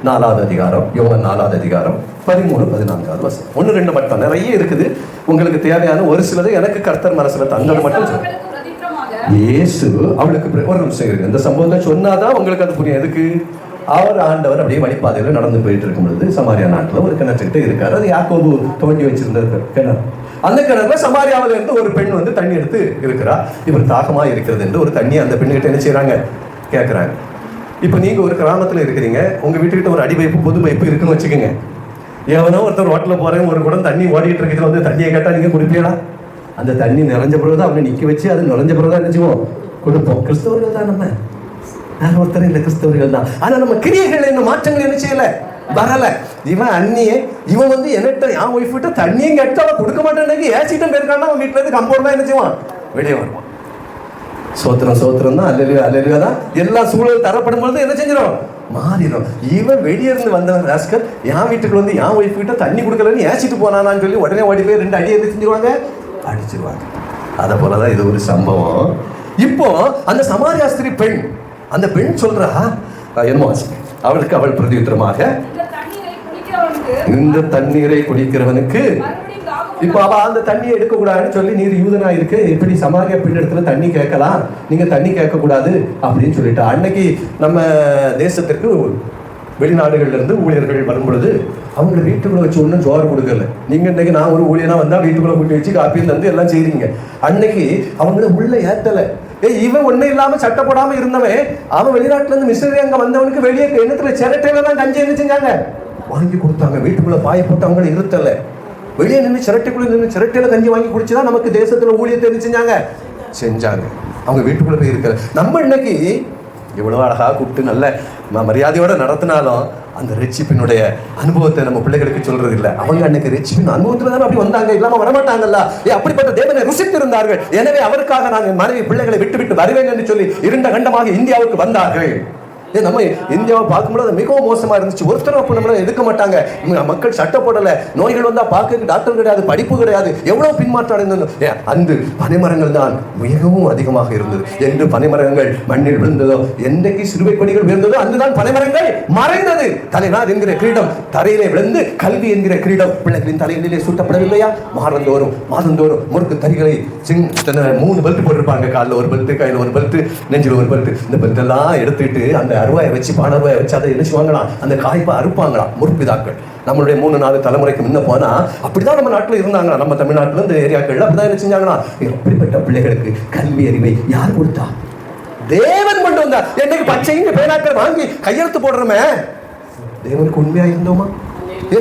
4வது அதிகாரம் யோவான் 4வது அதிகாரம் 13-14வது வசனம். 1-2 மட்டும், நிறைய இருக்குது. உங்களுக்கு தேவையான ஒரு சிலது எனக்கு கர்த்தர் மனசுல தந்தது மட்டும் சொல்றேன். இயேசு அவளுக்கு ஒரு நிமிஷம் இருக்கு, இந்த சம்பவத்தை சொன்னாதான் உங்களுக்கு அது புரியும். எதுக்கு? அவர் ஆண்டவர் அப்படியே வழிபாதையில் நடந்து போயிட்டு இருக்கும் பொழுது சமாரியா நாட்டில் ஒரு கிணற்றுக்கிட்ட இருக்காரு. அது யாக்கோபு தோண்டி வச்சிருந்த கிணறு. அந்த கிணறுல சமாரியாவில இருந்து ஒரு பெண் வந்து தண்ணி எடுத்து இருக்கிறா. இவர் தாகமா இருக்கிறது என்று ஒரு தண்ணி அந்த பெண்ணுகிட்ட என்ன செய்யறாங்க? கேட்கறாங்க. இப்போ நீங்க ஒரு கிராமத்துல இருக்கிறீங்க, உங்க வீட்டுக்கிட்ட ஒரு அடி பைப்பு, பொது பைப்பு இருக்குன்னு வச்சுக்கோங்க. எவனோ ஒருத்தர் ரோட்டில் போறேன், ஒரு குடம் தண்ணி ஓடிட்டு இருக்கிறது வந்து தண்ணியை கேட்டா நீங்க குடிப்பீங்களா? அந்த தண்ணி நிறைஞ்ச பிறகுதான் அவனை நிக்க வச்சு அது நிறைஞ்ச பிறகுதான் நினைச்சுவோம் கொடுப்போம். கிறிஸ்தவர்கள் தான் நம்ம, வேற ஒருத்தர் இல்லை, கிறிஸ்தவர்கள் தான். ஆனா நம்ம கிரியைகள் என்ன மாற்றங்கள் என்ன செய்யல, வரல. இவன் அண்ணியே, இவன் வந்து என்னட்ட என் ஒய்ஃப் கிட்ட தண்ணியும் கேட்டு அவன் கொடுக்க மாட்டேன் ஏசிட்டும் போயிருக்கான்னா அவன் வீட்டுல இருந்து கம்பவுண்ட் தான் என்ன செய்வான்? வெளியே வருவான். சோத்திரம் சோத்திரம் தான், அல்லேலூயா அல்லேலூயா தான். எல்லா சூழல் தரப்படும் பொழுது என்ன செஞ்சிடும்? மாறிடும். இவன் வெளியே இருந்து வந்தவன் ராஸ்கல் என் வீட்டுக்கு வந்து என் ஒய்ஃப் கிட்ட தண்ணி கொடுக்கலன்னு ஏசிட்டு போனானான்னு சொல்லி உடனே ஓடி போய் 2 அடி எது செஞ்சிருவாங்க? அடிச்சிருவாங்க. அதை போலதான் இது ஒரு சம்பவம். இப்போ அந்த சமாரியா ஸ்திரீ பெண், அந்த பெண் சொல்றா என்னமோ, அவளுக்கு அவள் பிரதியுத்தரமாக, இந்த தண்ணீரை குடிக்கிறவனுக்கு இப்போ அவ அந்த தண்ணியை எடுக்க கூடாதுன்னு சொல்லி, நீர் யூதனா இருக்கு, எப்படி சமாரியா பெண் இடத்துல தண்ணி கேட்கலாம், நீங்க தண்ணி கேட்க கூடாது அப்படின்னு சொல்லிட்டா. அன்னைக்கு நம்ம தேசத்திற்கு வெளிநாடுகள்ல இருந்து ஊழியர்கள் வரும் பொழுது அவங்களை வீட்டுக்குள்ள வச்சு ஒன்றும் ஜோறு கொடுக்கல. நீங்க இன்னைக்கு நான் ஒரு ஊழியனா வந்தா வீட்டுக்குள்ள கூட்டி வச்சு காப்பியில் தந்து எல்லாம் செய்றீங்க. அன்னைக்கு அவங்கள உள்ள ஏத்தல. இவன் ஒன்னும் இல்லாம சட்டை போடாம இருந்தவன், அவன் வெளிநாட்டுல இருந்து மிஸ்டரி அங்க வந்தவனுக்கு வெளியே எண்ணத்துல சிரட்டையில தான் கஞ்சி என்ன செஞ்சாங்க? வாங்கி கொடுத்தாங்க. வீட்டுக்குள்ள பாய போட்டு அவங்கள இருத்தல. வெளியே நின்று சிரட்டைக்குள்ள நின்று சிரட்டையில கஞ்சி வாங்கி குடிச்சுதான் நமக்கு தேசத்துல ஊழியத்தை என்ன செஞ்சாங்க. அவங்க வீட்டுக்குள்ள போய் இருக்கல. நம்ம இன்னைக்கு எவ்வளவு அழகா கூப்பிட்டு நல்ல மரியாதையோட நடத்தினாலும் அந்த ரட்சிப்பினுடைய அனுபவத்தை நம்ம பிள்ளைகளுக்கு சொல்றது இல்லை. அவங்க அன்னைக்கு ரட்சிப்பின் அனுபவத்துல தானே அப்படி வந்தாங்க, இல்லாம வரமாட்டாங்கல்ல. அப்படிப்பட்ட தேவனை ருசித்திருந்தார்கள். எனவே அவருக்காக நான் என் மனைவி பிள்ளைகளை விட்டு வருவேன் என்று சொல்லி இருண்ட கண்டமாக இந்தியாவுக்கு வந்தார்கள். நம்ம இந்தியாவை பார்க்கும்போது அது மிகவும் மோசமா இருந்துச்சு. ஒருத்தரும் அப்போ நம்மள எடுக்க மாட்டாங்க. மக்கள் சட்டை போடல, நோய்கள் வந்தா பார்க்க டாக்டர் கிடையாது, படிப்பு கிடையாது, எவ்வளவு பின்மாற்றம் அடைந்தது. அந்த பனைமரங்கள் தான் மிகவும் அதிகமாக இருந்தது. என்று பனைமரங்கள் மண்ணில் விழுந்ததோ, என்றைக்கு சிறுவை கொடிகள் விழுந்ததோ அங்குதான் பனைமரங்கள் மறைந்தது. தலைநார் என்கிற கிரீடம் தரையிலே விழுந்து கல்வி என்கிற கிரீடம் பிள்ளைகளின் தலையிலே சூட்டப்படவில்லையா? மாதந்தோறும் முறுக்கு தறிகளை 3 பெல்ட் போட்டிருப்பாங்க. காலில் ஒரு பெல்ட், கையில் ஒரு பெல்ட், நெஞ்சில் ஒரு பெல்ட். இந்த பெல்ட் எல்லாம் எடுத்துட்டு அந்த அருவாயை வச்சு பானருவாயை வச்சு அதை என்ன செய்வாங்களாம்? அந்த காய்ப்பை அறுப்பாங்களாம் முற்பிதாக்கள். நம்மளுடைய 3-4 தலைமுறைக்கு முன்ன போனா அப்படிதான் நம்ம நாட்டில் இருந்தாங்களா. நம்ம தமிழ்நாட்டில் இந்த ஏரியாக்கள் அப்படிதான் என்ன செஞ்சாங்களா? அப்படிப்பட்ட பிள்ளைகளுக்கு கல்வி அறிவை யார் கொடுத்தா? தேவன் கொண்டு வந்தார். என்னைக்கு பச்சைங்க பேனாக்கள் வாங்கி கையெழுத்து போடுறோமே, தேவனுக்கு உண்மையா இருந்தோமா?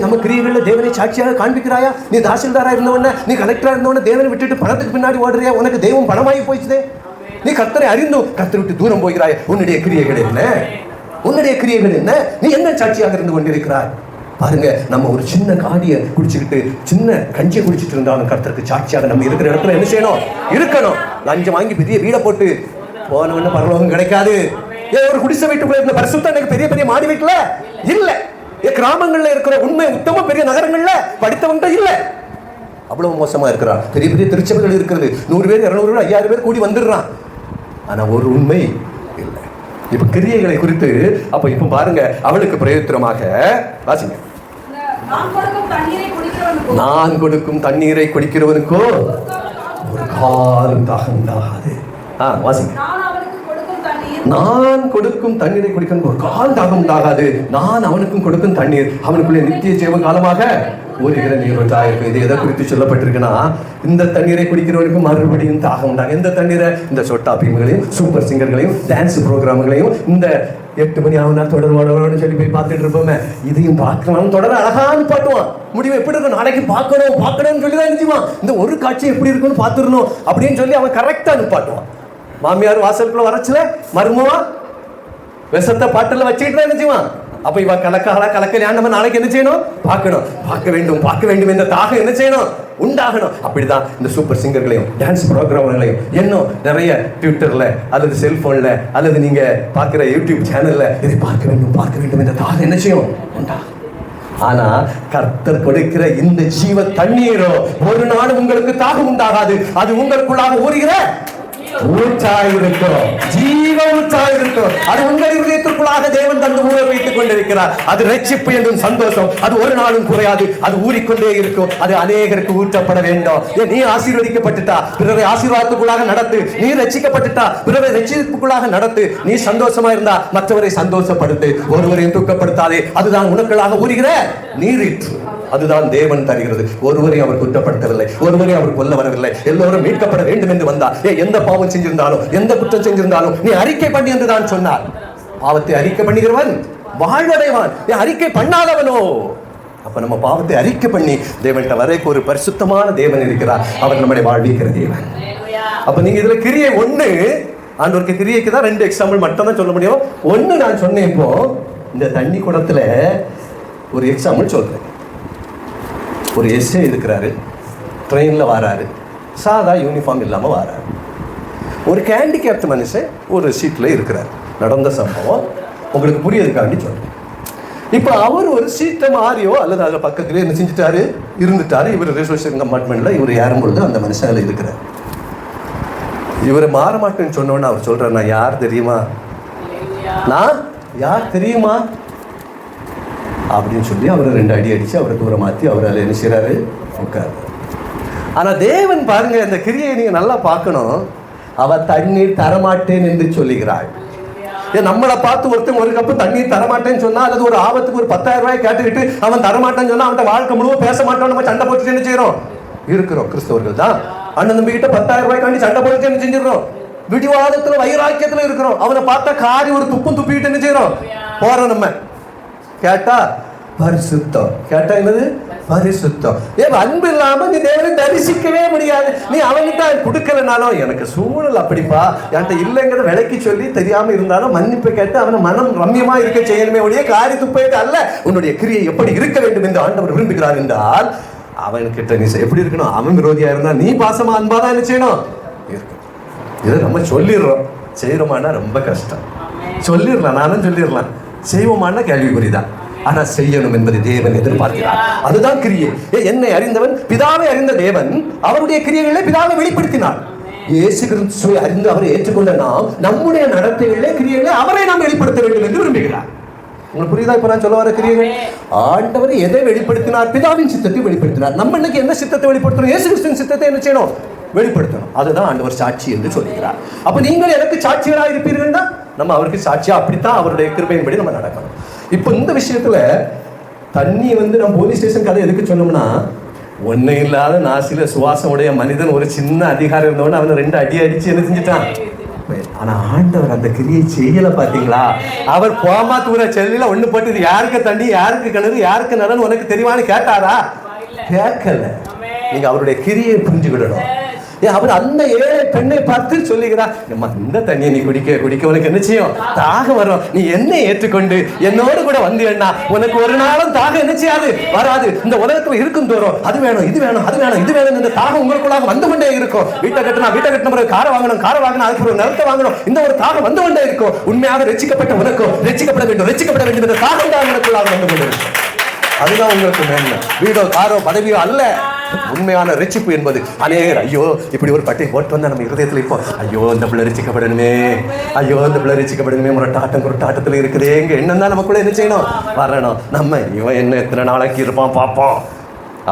நம்ம கிரியைகள்ல தேவனை சாட்சியாக காண்பிக்கிறாயா? நீ தாசில்தாரா இருந்தவன, நீ கலெக்டரா இருந்தவன தேவனை விட்டுட்டு பணத்துக்கு பின்னாடி ஓடுறியா? உனக்கு தெய்வம் பணமாகி போயிடுச்சதே. நீ கர்த்தரை அறிந்தும் கர்த்தரை விட்டு தூரம் போகிறாய். உன்னுடைய கிரியைகள் என்ன? நீ என்ன சாட்சியாக இருந்து கொண்டிருக்கிறாய்? பாருங்க, நம்ம ஒரு சின்ன காடியை குடிச்சுக்கிட்டு சின்ன கஞ்சியை குடிச்சிட்டு இருந்தாலும் கர்த்தருக்கு சாட்சியாக நம்ம இருக்கிற இடத்துல என்ன செய்யணும்? இருக்கணும். லஞ்சம் வாங்கி பெரிய வீடை போட்டு போனவன பரலோகம் கிடைக்காது. ஒரு குடிசை வீட்டுக்குள்ள இருந்த பரிசுத்தம் எனக்கு பெரிய பெரிய மாடி வீட்டுல இல்ல. கிராமங்கள்ல இருக்கிற உண்மை உத்தம பெரிய நகரங்கள்ல படித்தவங்க இல்ல. அவ்வளவு மோசமா இருக்கிறான். பெரிய பெரிய திருச்சபைகள் இருக்கிறது. 100 பேர் 200 பேர் 5000 பேர் கூடி வந்துடுறான். ஆனா ஒரு உண்மை இல்லை. இப்ப கிரியைகளை குறித்து இப்ப பாருங்க, அவளுக்கு பிரயோஜனமாக வாசிங்க. நான் கொடுக்கும் தண்ணீரை குடிக்கிறவனுக்கோ ஒரு காலம் தாகம் உண்டாகாது. வாசிங்க. நான் கொடுக்கும் தண்ணீரை குடிக்க ஒரு கால் தாகம் உண்டாகாது. நான் அவனுக்கும் கொடுக்கும் தண்ணீர் அவனுக்குள்ளே நித்திய ஜீவ காலமாக ஊறுகிற நீரோட்டாயிருக்கு. இது எதை குறித்து சொல்லப்பட்டிருக்குன்னா, இந்த தண்ணீரை குடிக்கிறவனுக்கு மறுபடியும் தாகம் உண்டாகும். இந்த தண்ணீரை இந்த சொட்டா பீம்களையும் சூப்பர் சிங்கர்களையும் டான்ஸ் ப்ரோக்ராம்களையும் இந்த 8 மணி ஆகுனா தொடர்வானு சொல்லி போய் பார்த்துட்டு இருப்போமே, இதையும் பார்க்கலாம். தொடர அழகான்னு பாட்டுவான். முடிவு எப்படி இருக்கும்? நாளைக்கு பார்க்கணும்னு சொல்லி தான் நினைச்சுவான். இந்த ஒரு காட்சி எப்படி இருக்குன்னு பார்த்துடணும் அப்படின்னு சொல்லி அவன் கரெக்டா நிப்பாட்டுவான். மாமியார் வாசலுக்குள்ள வரச்சுல மருமவா விஷத்தை பாட்டில் வச்சுக்கிட்டு தான் நினைச்சுவான். அப்ப இவ கலக்க நம்ம நாளைக்கு என்ன செய்யணும்? பார்க்க வேண்டும் என்ற தாகம் என்ன செய்யணும்? உண்டாகணும். அப்படிதான் இந்த சூப்பர் சிங்கர்களையும் டான்ஸ் ப்ரோக்ராம்களையும் இன்னும் நிறைய ட்விட்டர்ல அல்லது செல்போன்ல அல்லது நீங்க பார்க்கிற யூடியூப் சேனல்ல இதை பார்க்க வேண்டும் என்ற தாகம் என்ன செய்யும்? உண்டாகும். ஆனா கர்த்தர் கொடுக்கிற இந்த ஜீவ தண்ணீரோ ஒரு நாள் உங்களுக்கு தாகம் உண்டாகாது. அது உங்களுக்குள்ளாக ஊறுகிற ஊற்றாயிருக்கும், ஜீவ ஊற்றாயிருக்கும். அது உங்கள் இதயத்திற்குள்ளாக தேவன் தந்து ஊற வைத்துக் கொண்டிருக்கிறார். அது ரட்சிப்பு என்றும் சந்தோஷம். அது ஒரு நாளும் குறையாது. அது ஊறிக்கொண்டே இருக்கும். அது அநேகருக்கு ஊற்றப்பட வேண்டும். நீ ஆசீர்வதிக்கப்பட்டுட்டா பிறரை ஆசீர்வாதத்துக்குள்ளாக நடத்து. நீ ரட்சிக்கப்பட்டுட்டா பிறரை ரட்சிப்புக்குள்ளாக நடத்து. நீ சந்தோஷமா இருந்தா மற்றவரை சந்தோஷப்படுத்து. ஒருவரையும் துக்கப்படுத்தாதே. அதுதான் உனக்குள்ளாக ஊறுகிற நீரிற்று. அதுதான் தேவன் தருகிறது. ஒருவரையும் அவர் குற்றப்படுத்தவில்லை, ஒருவரையும் அவர் கொல்ல வரவில்லை. எல்லோரும் மீட்கப்பட வேண்டும் என்று வந்தார். எந்த பாவம் செஞ்சிருந்தாலும் எந்த குற்றம் செஞ்சிருந்தாலும் நீ அறிக்கை பண்ணி என்று தான் சொன்னார். பாவத்தை அறிக்கை பண்ணுகிறவன் வாழ்வடைவான். அறிக்கை பண்ணாதவனோ? அப்ப நம்ம பாவத்தை அறிக்கை பண்ணி தேவன்கிட்ட வரைக்கும் ஒரு பரிசுத்தமான தேவன் இருக்கிறார். அவர் நம்முடைய வாழ்விக்கிற தேவன். அப்ப நீங்க இதுல கிரியை 1 ஆண்டவருக்கு கிரியைக்கு தான் 2 எக்ஸாம்பிள் மட்டும் தான் சொல்ல முடியும். 1 நான் சொன்னேன். இப்போ இந்த தண்ணி குடத்துல ஒரு எக்ஸாம்பிள் சொல்றேன். ஒரு எஸ்ஏ இருக்கிறாரு, ட்ரெயினில் வராரு, சாதா யூனிஃபார்ம் இல்லாமல் வராரு. ஒரு ஹேண்டிகேப்ட் மனுஷன் ஒரு சீட்டில் இருக்கிறார். நடந்த சம்பவம் உங்களுக்கு புரியதுக்காண்டி சொல்றேன். இப்போ அவர் ஒரு சீட்டை மாறியோ அல்லது அதில் பக்கத்துலேயே என்ன செஞ்சுட்டாரு, இருந்துட்டாரு. இவர் ரிசர்வேஷன் கம்பார்ட்மெண்ட்டில் இவர் ஏறும்பொழுது அந்த மனுஷன் அதில் இருக்கிறார். இவர் மாற மாட்டேன்னு சொன்னோன்னு அவர் சொல்கிறார், நான் யார் தெரியுமா, நான் யார் தெரியுமா அப்படின்னு சொல்லி அவரை 2 அடி அடித்து அவரை தூரம் மாற்றி அவர் அதில் என்ன செய்கிறாரு, உட்காரு. ஆனால் தேவன் பாருங்க, இந்த கிரியை நீங்கள் நல்லா பார்க்கணும். அவ தண்ணீர் தரமாட்டேன் என்று சொல்லுகிறாள். நம்மளை பார்த்து ஒருத்தன் ஒரு கப்பு தண்ணீர் தரமாட்டேன்னு சொன்னா, அல்லது ஒரு ஆபத்துக்கு ஒரு 10,000 ரூபாய் கேட்டுக்கிட்டு அவன் தரமாட்டேன்னு சொன்னா அவன் வாழ்க்கை முழுவதும் பேச மாட்டான். நம்ம சண்டை போட்டு என்ன செய்யறோம், இருக்கிறோம் கிறிஸ்தவர்கள் தான். அண்ணன் தம்பி கிட்ட 10,000 ரூபாய்க்காண்டி சண்டை போட்டு என்ன செஞ்சிடறோம், விடிவாதத்துல வைராக்கியத்துல இருக்கிறோம். அவனை பார்த்தா காரி ஒரு துப்பும் துப்பிக்கிட்டு என்ன செய்யறோம், போறோம். நம்ம கேட்டா பரிசுத்தம், கேட்டா என்னது பரிசுத்தம். அன்பு இல்லாம நீ தேவனை தரிசிக்கவே முடியாது. நீ அவன்கிட்ட கொடுக்கலனாலும், எனக்கு சூழல் அப்படிப்பா என்கிட்ட இல்லைங்கிற விலைக்கு சொல்லி தெரியாம இருந்தாலும் மன்னிப்பு கேட்டு அவனை மனம் ரம்யமா இருக்க செய்யணுமே ஒழிய காரி துப்பையிட்டு அல்ல. உன்னுடைய கிரியை எப்படி இருக்க வேண்டும் என்று ஆண்டவர் விரும்புகிறார் என்றால், அவன்கிட்ட நீ எப்படி இருக்கணும், அவன் விரோதியா இருந்தா நீ பாசமா அன்பாதான் என்ன செய்யணும் இருக்கு. இதை நம்ம சொல்லிடுறோம், செய்யறோமானா ரொம்ப கஷ்டம். சொல்லிடலாம், நானும் சொல்லிடலாம். செய்வோமானா கேள்விக்குறிதான். ஆனா செய்யணும் என்பதை தேவன் எதிர்பார்க்கிறார். அதுதான் கிரியை. என்னை அறிந்தவன் பிதாவை அறிந்த தேவன் அவருடைய கிரியைகளை பிதாவை வெளிப்படுத்தினார். இயேசு கிறிஸ்துவை அறிந்து அவரை ஏற்றுக்கொண்ட நாம் நம்முடைய நடத்தைகளை கிரியைகளை அவரை நாம் வெளிப்படுத்த வேண்டும் என்று விரும்புகிறார். உங்களுக்கு புரியுதா? இப்ப நான் சொல்ல வர கிரியைகள், ஆண்டவர் எதை வெளிப்படுத்தினார், பிதாவின் சித்தத்தை வெளிப்படுத்தினார். நம்ம இன்னைக்கு என்ன சித்தத்தை வெளிப்படுத்தணும், இயேசு கிறிஸ்துவின் சித்தத்தை என்ன செய்யணும், வெளிப்படுத்தணும். அதுதான் ஆண்டவர் சாட்சி என்று சொல்கிறார். அப்ப நீங்கள் எனக்கு சாட்சிகளாக இருப்பீர்கள் தான் நம்ம அவருக்கு சாட்சியா அப்படித்தான் அவருடைய கிருபையின்படி நம்ம நடக்கணும். இப்போ இந்த விஷயத்துல தண்ணி நம்ம போலீஸ் ஸ்டேஷன் கதை எதுக்கு சொன்னோம்னா, ஒன்னும் இல்லாத நாசில சுவாசம் உடைய மனிதன் ஒரு சின்ன அதிகாரம் இருந்தவன அவனை 2 அடி அடிச்சு என்ன செஞ்சுட்டான். ஆனா ஆண்டவர் அந்த கிரியை செய்யல. பாத்தீங்களா, அவர் போமா தூர செல்லில ஒண்ணு போட்டு யாருக்கு தண்ணி யாருக்கு கிணறு யாருக்கு நலன் உனக்கு தெரியுமான்னு கேட்டாரா? கேட்கல. நீங்க அவருடைய கிரியை புரிஞ்சுக்கிடணும். அவர் அந்த ஏழை பெண்ணை பார்த்து சொல்லுகிறார், இந்த தண்ணியை நீ குடிக்க குடிக்க உனக்கு என்ன செய்யும், தாகம் வரும். நீ என்னை ஏற்றுக்கொண்டு என்னோடு கூட வந்தீங்கன்னா உனக்கு ஒரு நாளும் தாகம் என்ன செய்யாது, வராது. இந்த உலகத்துல இருக்கும் தோறும் அது வேணும் இது வேணும் அது வேணும் இது வேணும், இந்த தாகம் உங்களுக்குள்ளாக வந்து கொண்டே இருக்கும். வீட்டை கட்டின பிறகு காரை வாங்கணும், காரை வாங்கணும், அதுக்கு ஒரு நிலத்தை வாங்கணும், இந்த ஒரு தாகம் வந்து கொண்டே இருக்கும். உண்மையாக ரட்சிக்கப்பட்ட உனக்கும் ரட்சிக்கப்பட வேண்டும் இந்த தாகம் தான் உனக்குள்ளாக வந்து கொண்டே இருக்கும். அதுதான் உங்களுக்கு மேன்மை. வீடோ காரோ பதவியோ அல்ல. உண்மையான ரட்சிப்பு என்பது அநேகர் ஐயோ இப்படி ஒரு பட்டை போட்டு வந்தா நம்ம இருதயத்துல இப்போ ஐயோ இந்த பிள்ளை ரட்சிக்கப்படணுமே, ஐயோ இந்த பிள்ளை ரட்சிக்கப்படணுமே, முரட்டாட்டத்துல இருக்குதே எங்க எண்ணம் தான் நமக்குள்ள என்ன செய்யணும், வரணும். நம்ம இவன் என்ன எத்தனை நாளைக்கு இருப்பான் பார்ப்போம்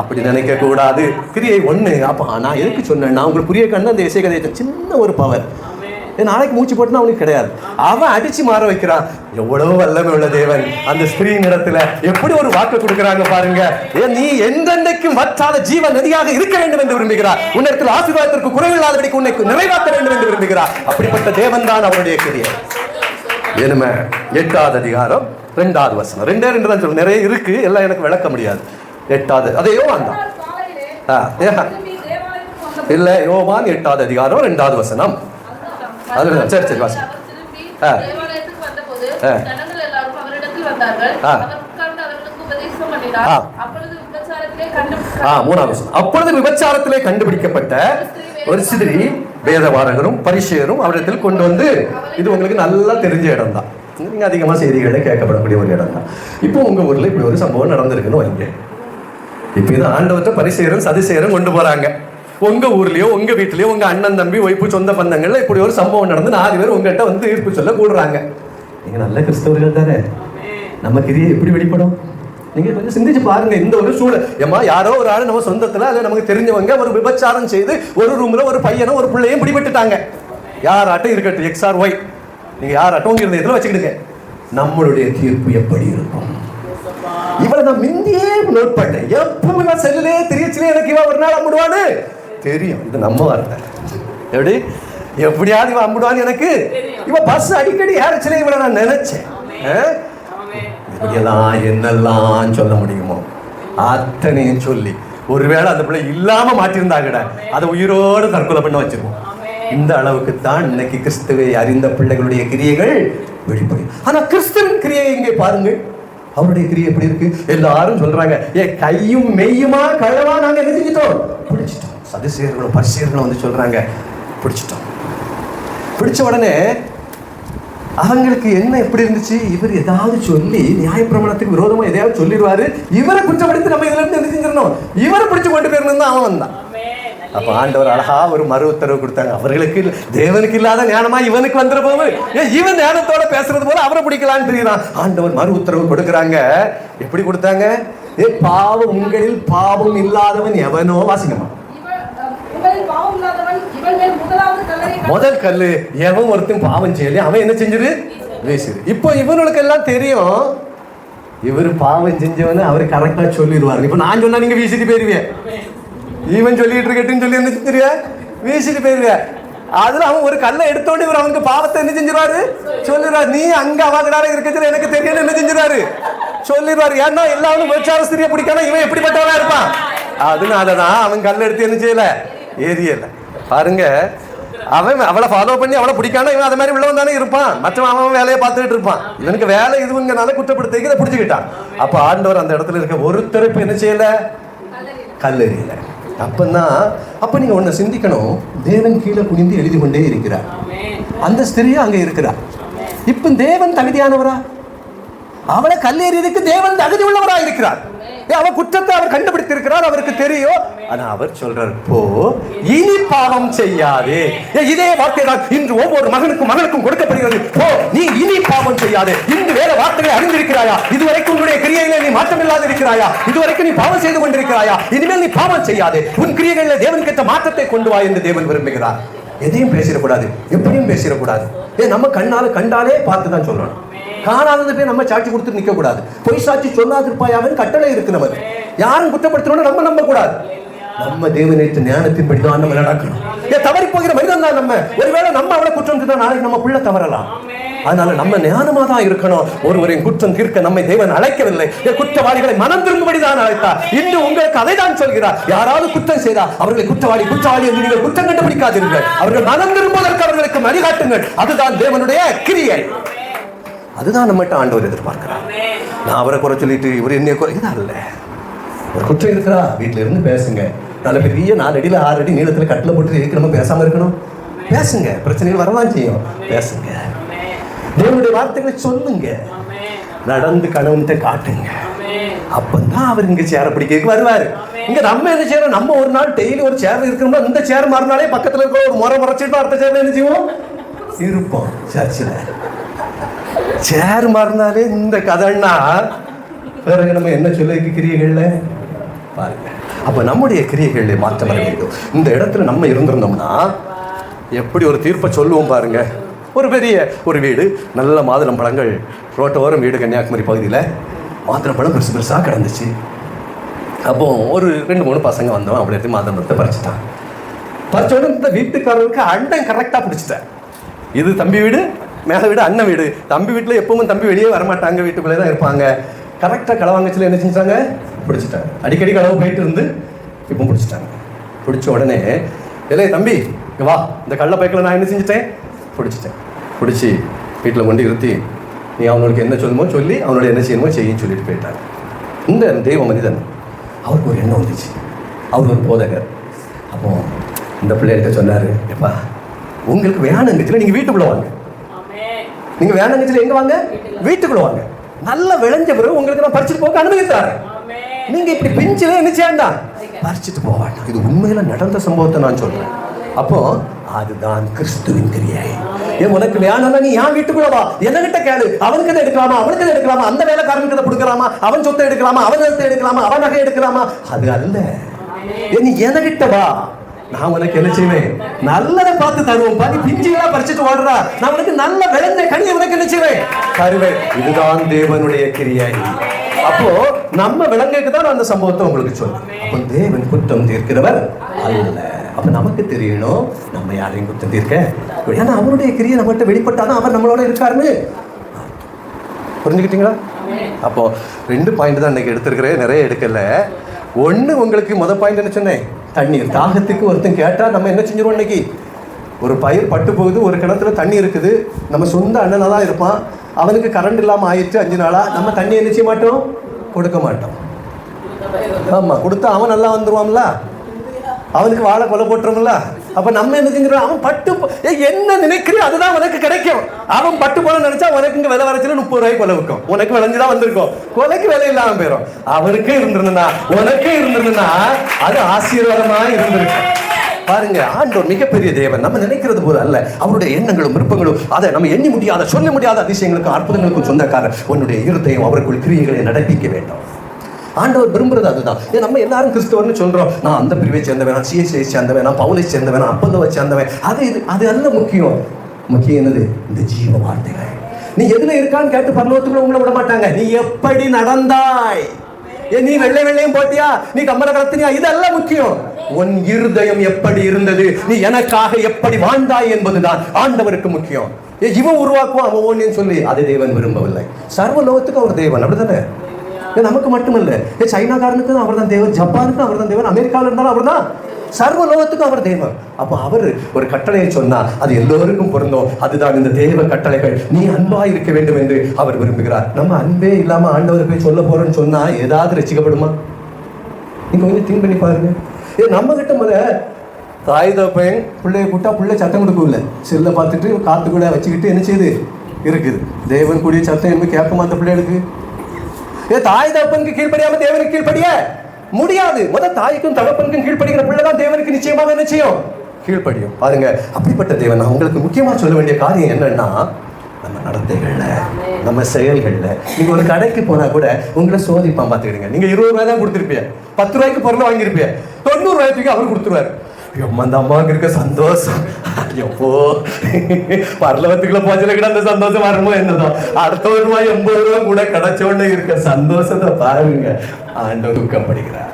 அப்படி நினைக்க கூடாது. கிரியை ஒண்ணு. அப்ப நான் எதுக்கு சொன்னேன், நான் உங்களுக்கு புரிய கண்ணு அந்த இசை கதையை சின்ன ஒரு பவர். நாளைக்கு மூச்சு போட்டுனா அவனுக்கு கிடையாது. அவன் அடிச்சு மாற வைக்கிறான். எவ்வளவு வல்லமை உள்ள தேவன் அந்த ஸ்திரீ இடத்துல எப்படி ஒரு வாக்கு கொடுக்கிறாங்க பாருங்க. நீ எந்தெந்தைக்கும் வற்றாத ஜீவ நதியாக இருக்க வேண்டும் என்று விரும்புகிறார். உன்னிடத்தில் ஆசீர்வாதத்திற்கு குறைவில்லாதபடிக்கு உன்னை நிறைவேற்ற வேண்டும் என்று விரும்புகிறார். அப்படிப்பட்ட தேவன் தான் அவருடைய கிரியை. ஏனுமே 8வது அதிகாரம் 2வது வசனம். 2 தான் சொல்ல, நிறைய இருக்கு, எல்லாம் எனக்கு விளக்க முடியாது. 8வது அதே யோவான் தான் இல்ல, யோவான் 8வது அதிகாரம் 2வது வசனம். அதுதான் சரி சரி வாசி. அப்பொழுது விபச்சாரத்திலே கண்டுபிடிக்கப்பட்ட ஒரு ஸ்திரீ வேதபாரகரும் பரிசேயரும் அவரிடத்தில் கொண்டு வந்து, இது உங்களுக்கு நல்லா தெரிஞ்ச இடம் தான், நீங்க அதிகமா செய்திகளை கேட்கப்படக்கூடிய ஒரு இடம் தான். இப்போ உங்க ஊர்ல இப்படி ஒரு சம்பவம் நடந்திருக்குன்னு வைங்க. இப்ப இது ஆண்டவற்ற பரிசேயரும் சதுசேயரும் கொண்டு போறாங்க. உங்க ஊர்லயோ உங்க வீட்லயோ உங்க அண்ணன் தம்பி ஒய்ப்பு சொந்த பந்தங்கள்ல இப்படி ஒரு சம்பவம் நடந்து 4 பேர் உங்ககிட்ட வந்து தீர்ப்பு சொல்ல கூடுறாங்க. நீங்க நல்ல கிறிஸ்தவர்கள் தானே, நம்ம கிரியை எப்படி வெளிப்படும் நீங்க கொஞ்சம் சிந்திச்சு பாருங்க. இந்த ஒரு சூழல் ஏமா யாரோ ஒரு ஆள் நம்ம சொந்தத்துல அல்ல நமக்கு தெரிஞ்சவங்க ஒரு விபச்சாரம் செய்து ஒரு ரூம்ல ஒரு பையனும் ஒரு பிள்ளையும் பிடிபட்டுட்டாங்க. யாராட்டும் இருக்கட்டும், எக்ஸ் ஆர் ஒய், நீங்க யாராட்டும் உங்க இருந்த இதுல வச்சுக்கிடுங்க. நம்மளுடைய தீர்ப்பு எப்படி இருக்கும்? இவளை நான் முந்தியே நோட் பண்ணேன். எப்பவுமே செல்லே தெரியச்சுலே எனக்கு இவன் ஒரு நாள் அம்பிடுவான்னு தெரியும். இது நம்ம வார்த்தை. எப்படியாவது இவன் அம்பிடுவான்னு எனக்கு இவன் பஸ் அடிக்கடி ஏறச்சுலே இவளை நான் நினைச்சேன். இப்படியெல்லாம் என்னெல்லாம் சொல்ல முடியுமோ அத்தனையும் சொல்லி ஒருவேளை அந்த பிள்ளை இல்லாம மாட்டிருந்தாங்கட அதை உயிரோடு தற்கொலை பண்ண வச்சிருக்கோம். இந்த அளவுக்கு தான் இன்னைக்கு கிறிஸ்துவை அறிந்த பிள்ளைகளுடைய கிரியைகள் வெளிப்படும். ஆனா கிறிஸ்துவின் கிரியை இங்கே பாருங்கள், அவருடைய கிரியை எப்படி இருக்கு? எல்லாரும் சொல்றாங்க, கையும் மெய்யுமா கழவா நாங்க என்ன செஞ்சிட்டோம், பிடிச்சிட்டோம். சதுசேயர்களும் பரிசேயர்களும் வந்து சொல்றாங்க, பிடிச்சிட்டோம். பிடிச்ச உடனே அவங்களுக்கு என்ன எப்படி இருந்துச்சு, இவர் ஏதாவது சொல்லி நியாயப்பிரமாணத்துக்கு விரோதமா எதையாவது சொல்லிடுவாரு, இவரை குற்றப்படுத்தி நம்ம இதுல இருந்து என்ன செஞ்சிடணும், இவரை பிடிச்சு கொண்டு போயிருந்தோம் தான் அவன் வந்தான். அப்ப ஆண்டவர் அழகா ஒரு மறு உத்தரவு கொடுத்தாங்க. அவர்களுக்கு தேவனுக்கு இல்லாத ஞானமா இவனுக்கு வந்துட போது, இவன் ஞானத்தோட பேசுறது போல அவரை பிடிக்கலான்னு தெரியுறான். ஆண்டவர் மறு உத்தரவு கொடுக்குறாங்க. எப்படி கொடுத்தாங்க? பாவம் உங்களில் பாவம் இல்லாதவன் எவனோ, வாசிங்கம்மா. முதல் கல்லு எவன் ஒருத்தன் பாவம் செய்யல அவன் என்ன செஞ்சிரு, வீசிரு. இப்போ இவனுக்கு எல்லாம் தெரியும், இவரு பாவம் செஞ்சவனு அவரு கரெக்டா சொல்லிடுவாரு. இப்ப நான் சொன்னா நீங்க வீசிட்டு போயிருவேன், இவன் சொல்லிட்டு இருக்கட்டுன்னு சொல்லி என்ன செஞ்சிருவ, வீசிட்டு போயிருவேன். அதுல அவன் ஒரு கல்லை எடுத்தோடு இவர் அவனுக்கு பாவத்தை என்ன செஞ்சிருவாரு, சொல்லிடுவாரு. நீ அங்க அவகடார இருக்கிறது எனக்கு தெரியல என்ன செஞ்சிருவாரு, சொல்லிடுவாரு. ஏன்னா எல்லாரும் விபச்சாரஸ்திரியை பிடிக்காம இவன் எப்படிப்பட்டவனா இருப்பான். அதனாலதான் அவன் கல் எடுத்து என்ன செய்யல, ஏரியல. பாருங்க, அவன் அவளை ஃபாலோ பண்ணி அவளை பிடிக்காம இவன் அது மாதிரி உள்ளவன் தானே இருப்பான். மற்றவன் அவன் வேலையை பார்த்துட்டு இருப்பான். இவனுக்கு வேலை இதுங்கிறனால குற்றப்படுத்த இதை பிடிச்சுக்கிட்டான். அப்ப ஆண்டவர் அந்த இடத்துல இருக்க ஒருத்தர் இப்ப என்ன செய்யல, கல்லெறியல. அப்ப நீங்க ஒண்ணு சிந்திக்கணும், தேவன் கீழே குனிந்து எழுதி கொண்டே இருக்கிறார். அந்த ஸ்திரியும் அங்க இருக்கிறார். இப்ப தேவன் தகுதியானவரா? அவளை கல்லெறியதுக்கு தேவன் தகுதி உள்ளவரா இருக்கிறார். அவ குற்றத்தை அவர் கண்டுபிடித்திருக்கிறார், அவருக்கு தெரியும். ஆனா அவர் சொல்றார், போ இனி பாவம் செய்யாதே. இதே வார்த்தை தான் இன்று ஒவ்வொரு மகனுக்கும் கொடுக்கப்படுகிறது. போ நீ இனி பாவம் செய்யாதே. இன்று வேற வார்த்தைகளை அறிந்திருக்கிறாயா? இதுவரைக்கும் உன்னுடைய கிரியையில நீ மாற்றம் இல்லாத இருக்கிறாயா? இதுவரைக்கும் நீ பாவம் செய்து கொண்டிருக்கிறாயா? இனிமேல் நீ பாவம் செய்யாதே. உன் கிரியைகளில் தேவனுக்கு ஏற்ற மாற்றத்தை கொண்டு வா என்று தேவன் விரும்புகிறார். எதையும் பேசிடக்கூடாது, எப்படியும் பேசிடக்கூடாது. நம்ம கண்டாலே பார்த்து தான் சொல்லணும். காணாதது போய் நம்ம சாட்சி கொடுத்து நிக்க கூடாது. பொய் சாட்சி சொல்லாதிருப்பாயாவின் கட்டளை இருக்கிறவர். யாரும் குற்றப்படுத்தணும் நம்ம நம்ப கூடாது. நம்ம தேவனேற்ற ஞானத்தின்படி தான் நம்ம நடக்கணும். தவறி போகிற மனிதன் தான் நம்ம. ஒருவேளை நம்ம அவளை குற்றம் தான் நாளைக்கு நம்ம புள்ள தவறலாம். அதனால நம்ம ஞானமா தான் இருக்கணும். ஒருவரின் குற்றம் தீர்க்க நம்மை தேவன் அழைக்கவில்லை, குற்றவாளிகளை மனம் திரும்பும்படி தான் அழைத்தார். இன்று உங்களுக்கு அதை தான் சொல்கிறார். யாராவது குற்றம் செய்தால் அவர்களை குற்றவாளி என்று நீங்கள் குற்றம் கண்டுபிடிக்காதீர்கள். அவர்கள் மனம் திரும்புவதற்கு அவர்களுக்கு வழிகாட்டுங்கள். அதுதான் தேவனுடைய கிரியை. அதுதான் நம்மகிட்ட ஆண்டவர் எதிர்பார்க்கிறார். நான் அவரை குறை சொல்லிட்டு இவர் என்ன குறை, இதான் இல்ல. ஒரு குற்றம் இருக்கிறா, வீட்டுல இருந்து பேசுங்க. நல்ல பெரிய 4 அடியில் 6 அடி நீளத்துல கட்டில போட்டு இருக்கிறோம், பேசாம இருக்கணும். பேசுங்க, பிரச்சனைகள் வரதான் செய்யும், பேசுங்க. தேவனுடைய வார்த்தைகளை சொல்லுங்க, நடந்து கணவன்கிட்ட காட்டுங்க. அப்பதான் அவர் இங்க சேர பிடிக்க வருவாரு. இங்க நம்ம என்ன செய்யறோம், நம்ம ஒரு நாள் டெய்லி ஒரு சேர் இருக்கிறோம்னா இந்த சேர் மாறினாலே பக்கத்துல இருக்கிற ஒரு முறைச்சிட்டு அடுத்த சேர்ல என்ன செய்வோம், இருப்போம். சர்ச்சில் சேர் மாறினாலே இந்த கதைன்னா பிறகு நம்ம என்ன சொல்ல கிரியைகள்ல பாருங்க. அப்ப நம்முடைய கிரியைகள்ல மாற்றம் வர வேண்டும். இந்த இடத்துல நம்ம இருந்திருந்தோம்னா எப்படி ஒரு தீர்ப்பை சொல்லுவோம் பாருங்க. ஒரு பெரிய ஒரு வீடு, நல்ல மாதுளம்பழங்கள், ரோட்டோரம் வீடு, கன்னியாகுமரி பகுதியில் மாதுளம்பழம் பெருசு பெருசாக கிடந்துச்சு. அப்போ ஒரு 2-3 பசங்க வந்தவன் அப்படி எடுத்து மாதுளம்பழத்தை பறிச்சுட்டான். பறிச்சோட இந்த வீட்டுக்காரருக்கு அண்ணன் கரெக்டாக பிடிச்சிட்டேன். இது தம்பி வீடு, மேலே வீடு, அண்ணன் வீடு. தம்பி வீட்டில் எப்பவும் தம்பி வெளியே வரமாட்டாங்க, வீட்டுக்குள்ளே தான் இருப்பாங்க. கரெக்டாக களவாங்கச்சில் என்ன செஞ்சாங்க, பிடிச்சிட்டாங்க. அடிக்கடி களவு போயிட்டு இருந்து இப்போ பிடிச்சிட்டாங்க. பிடிச்ச உடனே இல்லையே தம்பி வா, இந்த கள்ள பைக்கில் நான் என்ன செஞ்சுட்டேன், பிடிச்சி வீட்டில் கொண்டு இருத்தி நீ அவனுக்கு என்ன சொல்லுமோ சொல்லி அவனோட என்ன செய்யணுமோ செய்யின்னு சொல்லிட்டு போயிட்டாங்க. இந்த தெய்வ மனிதன் அவருக்கு ஒரு எண்ணம் வந்துச்சு. அவர் ஒரு போதகர். அப்போ இந்த பிள்ளைகிட்ட சொன்னார், எப்பா உங்களுக்கு வேணுங்கச்சில் நீங்கள் வீட்டுக்குள்ளே வாங்க. நீங்கள் வேணுங்கச்சில் எங்கே வாங்க, வீட்டுக்குள்ளே வாங்க. நல்லா விளைஞ்ச பிறகு உங்களுக்கு நான் பறிச்சுட்டு போக அனுமதித்தாரு. நீங்கள் இப்படி பிஞ்சிலே என்ன செய்யண்டா, பறிச்சுட்டு போக வேண்டாம். இது உண்மையில நடந்த சம்பவத்தை நான் சொல்றேன். அப்போ அதுதான் கிறிஸ்துவின் கிரியை. ஏன் உனக்கு வேணும்னா நீ ஏன் வீட்டுக்குள்ள வா, என்கிட்ட கேளு. அவனுக்கு அதை எடுக்கலாமா, அவனுக்கு அதை எடுக்கலாமா, அந்த வேலைக்காரனுக்கு அதை கொடுக்கலாமா, அவன் சொத்தை எடுக்கலாமா, அவன் சொத்தை எடுக்கலாமா, அவன் நகை எடுக்கலாமா, அது அல்ல. நீ என்கிட்ட வா, நான் உனக்கு என்ன செய்வேன், நல்லதை பார்த்து தருவோம். பாதி பிஞ்சுகளா பறிச்சுட்டு ஓடுறா, நான் உனக்கு நல்ல விளைஞ்ச கனியை உனக்கு என்ன செய்வேன், தருவேன். இதுதான் தேவனுடைய கிரியை. அப்போ நம்ம விலங்குக்கு தான் அந்த சம்பவத்தை உங்களுக்கு சொல்றேன். அப்போ தேவன் குற்றம் தீர்க்கிறவர் அல்ல. அப்ப நமக்கு தெரியணும் நம்ம யாரையும் குற்றம் தீர்க்க, ஏன்னா அவருடைய கிரியை நம்மகிட்ட வெளிப்பட்டாதான் அவர் நம்மளோட இருக்காருன்னு. புரிஞ்சுக்கிட்டீங்களா? அப்போ 2 பாயிண்ட் தான் இன்னைக்கு எடுத்திருக்கிறேன், நிறைய எடுக்கல. 1 உங்களுக்கு முதல் பாயிண்ட் என்ன சொன்னேன், தண்ணீர். தாகத்துக்கு ஒருத்தன் கேட்டா நம்ம என்ன செஞ்சிருவோம், இன்னைக்கு ஒரு பயிர் பட்டு போகுது, ஒரு கிணத்துல தண்ணி இருக்குது, நம்ம சொந்த அண்ணனா தான் இருப்பான், அவனுக்கு கரண்ட் இல்லாமல் ஆயிடுச்சு 5 நாளா, நம்ம தண்ணி என்ன செய்ய மாட்டோம், கொடுக்க மாட்டோம். ஆமா, கொடுத்தா அவன் நல்லா வந்துருவான்ல, அவனுக்கு வாழை கொலை போட்டுரும்ல, அப்ப நம்ம என்ன செஞ்சிடறோம்? அவன் பட்டு என்ன நினைக்கிறீ அதுதான் உனக்கு கிடைக்கும். அவன் பட்டு போல நினைச்சா உனக்கு இங்க விலை வரைச்சல 30 ரூபாய்க்கு கொலை விற்கும். உனக்கு விளைஞ்சுதான் வந்திருக்கும், கொலைக்கு விலை இல்லாம போயிடும். அவருக்கு இருந்திருந்தா உனக்கே இருந்திருந்தா அது ஆசீர்வாதமா இருந்திருக்கு. பாருங்க, ஆண்டவர் மிகப்பெரிய தேவன். நம்ம நினைக்கிறது போல அல்ல. அவருடைய எண்ணங்களும் விருப்பங்களும் அதை நம்ம எண்ணி முடியாத சொல்ல முடியாத அதிசயங்களுக்கும் அற்புதங்களுக்கும் சொந்தக்காரர். உன்னுடைய இருதயம் அவருக்குள் கிரியைகளை நடப்பிக்க வேண்டும். ஆண்டவர் விரும்புறது அதுதான். நம்ம எல்லாரும் கிறிஸ்தவர்னு சொல்றோம். நான் அந்த பிரிவை சேர்ந்தவன், நான் சிஎஸ்ஐ சேர்ந்தவன், நான் பவுலை சேர்ந்தவன், நான் அப்போதை சேர்ந்தவன். அது அல்ல முக்கியம். முக்கியம் என்னது? இந்த ஜீவ வார்த்தைகள். நீ எதுல இருக்கான்னு கேட்டு பரலோகத்துக்குள்ள உங்களை விட மாட்டாங்க. நீ எப்படி நடந்தாய், நீ வெள்ளை வெள்ளையும் போட்டியா, நீ கம்மல கலத்தினியா, இதெல்லாம் முக்கியம். உன் இருதயம் எப்படி இருந்தது, நீ எனக்காக எப்படி வாழ்ந்தாய் என்பதுதான் ஆண்டவருக்கு முக்கியம். இவன் உருவாக்குவான் அவன் ஒன்னு சொல்லி அதை தேவன் விரும்பவில்லை. சர்வ லோகத்துக்கு அவர் தேவன், அப்படித்தானே? நமக்கு மட்டுமல்ல, சைனாக்காரனுக்கு அவர் தான் தேவன், ஜப்பானுக்கு அவர் தான் தேவன், அமெரிக்காவில் இருந்தாலும் அவர் தான், சர்வ லோகத்துக்கும் அவர் தேவன். அப்ப அவர் ஒரு கட்டளையை சொன்னா அது எல்லோருக்கும் பொருந்தும். அதுதான் இந்த தேவ கட்டளைகள். நீ அன்பா இருக்க வேண்டும் என்று அவர் விரும்புகிறார். நம்ம அன்பே இல்லாம ஆண்டவர் போய் சொல்ல போறோம்னு சொன்னா ஏதாவது ரசிக்கப்படுமா? நீங்க கொஞ்சம் திங்க் பண்ணி பாருங்க. நம்ம கிட்ட முதல்ல தாய் தப்பையன் பிள்ளைய கூட்டா பிள்ளை சத்தம் கொடுக்கல, செல்ல பார்த்துட்டு காத்து கூட வச்சுக்கிட்டு என்ன செய்யுது இருக்குது. தேவன் கூடிய சத்தம் என்ன கேட்குமா அந்த பிள்ளைகளுக்கு? தாய் தகப்பனுக்கு கீழ்ப்படியாம தேவனுக்கு கீழ்ப்படிய முடியாது. முதல் தாய்க்கும் தகப்பனுக்கும் கீழ்ப்படுகிற பிள்ளைதான் தேவனுக்கு நிச்சயமாக என்ன செய்யும்? கீழ்ப்படியும். பாருங்க, அப்படிப்பட்ட தேவன். நான் உங்களுக்கு முக்கியமா சொல்ல வேண்டிய காரியம் என்னன்னா, நம்ம நடத்தைகள்ல, நம்ம செயல்கள்ல. நீங்க ஒரு கடைக்கு போனா கூட உங்களை சோதிப்பான் பார்த்துக்கிடுங்க. நீங்க 20 ரூபாய் தான் கொடுத்துருப்பீங்க, 10 ரூபாய்க்கு பொருளை வாங்கியிருப்பீங்க, 90 ரூபாய்க்கு அவர் கொடுத்துருவாரு. அந்த அம்மாவுக்கு இருக்க சந்தோஷம் எப்போ பரலவத்துக்குள்ள போச்சல கூட அந்த சந்தோஷம் வருமோ என்னதோ. அடுத்த ஒரு ரூபாய் 80 ரூபாய் கூட கிடைச்சோன்னு இருக்க சந்தோஷத்தை பாருங்க. ஆண்டவர் துக்கப்படுகிறார்,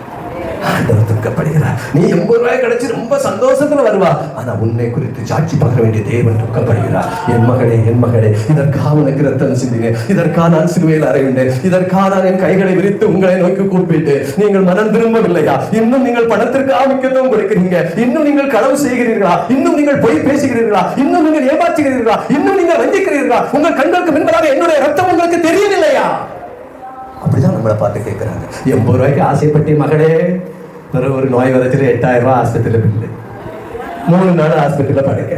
ஆண்டவர் துக்கப்படுகிறார். நீ 80 ரூபாய் கிடைச்சி ரொம்ப சந்தோஷத்துல வருவா, ஆனா உன்னை குறித்து சாட்சி பார்க்க வேண்டிய தேவன் துக்கப்படுகிறார். என் மகளே, என் மகளே, இதற்காக உனக்கு ரத்தம் சிந்தினேன், இதற்காக நான் சிலுவையில் அறையுண்டேன், இதற்காக நான் என் கைகளை விரித்து உங்களை நோக்கி கூப்பிட்டு நீங்கள் மனம் திரும்பவில்லையா? இன்னும் நீங்கள் பணத்திற்கு முக்கியத்துவம் கொடுக்கிறீங்க, இன்னும் நீங்கள் களவு செய்கிறீர்களா, இன்னும் நீங்கள் பொய் பேசுகிறீர்களா, இன்னும் நீங்கள் ஏமாற்றுகிறீர்களா, இன்னும் நீங்கள் வஞ்சிக்கிறீர்களா? உங்கள் கண்களுக்கு முன்பதாக என்னுடைய ரத்தம் உங்களுக்கு தெரியவில்லையா? அப்படிதான் நம்மளை பார்த்து கேட்கிறாங்க. 80 ரூபாய்க்கு ஆசைப்பட்டே மகளே, பிறகு ஒரு நோய் வரத்துல 8000 ரூபாய் ஆஸ்பத்திரியில் பில்லு, 3 நாள் ஆஸ்பத்திரியில் படுக்க.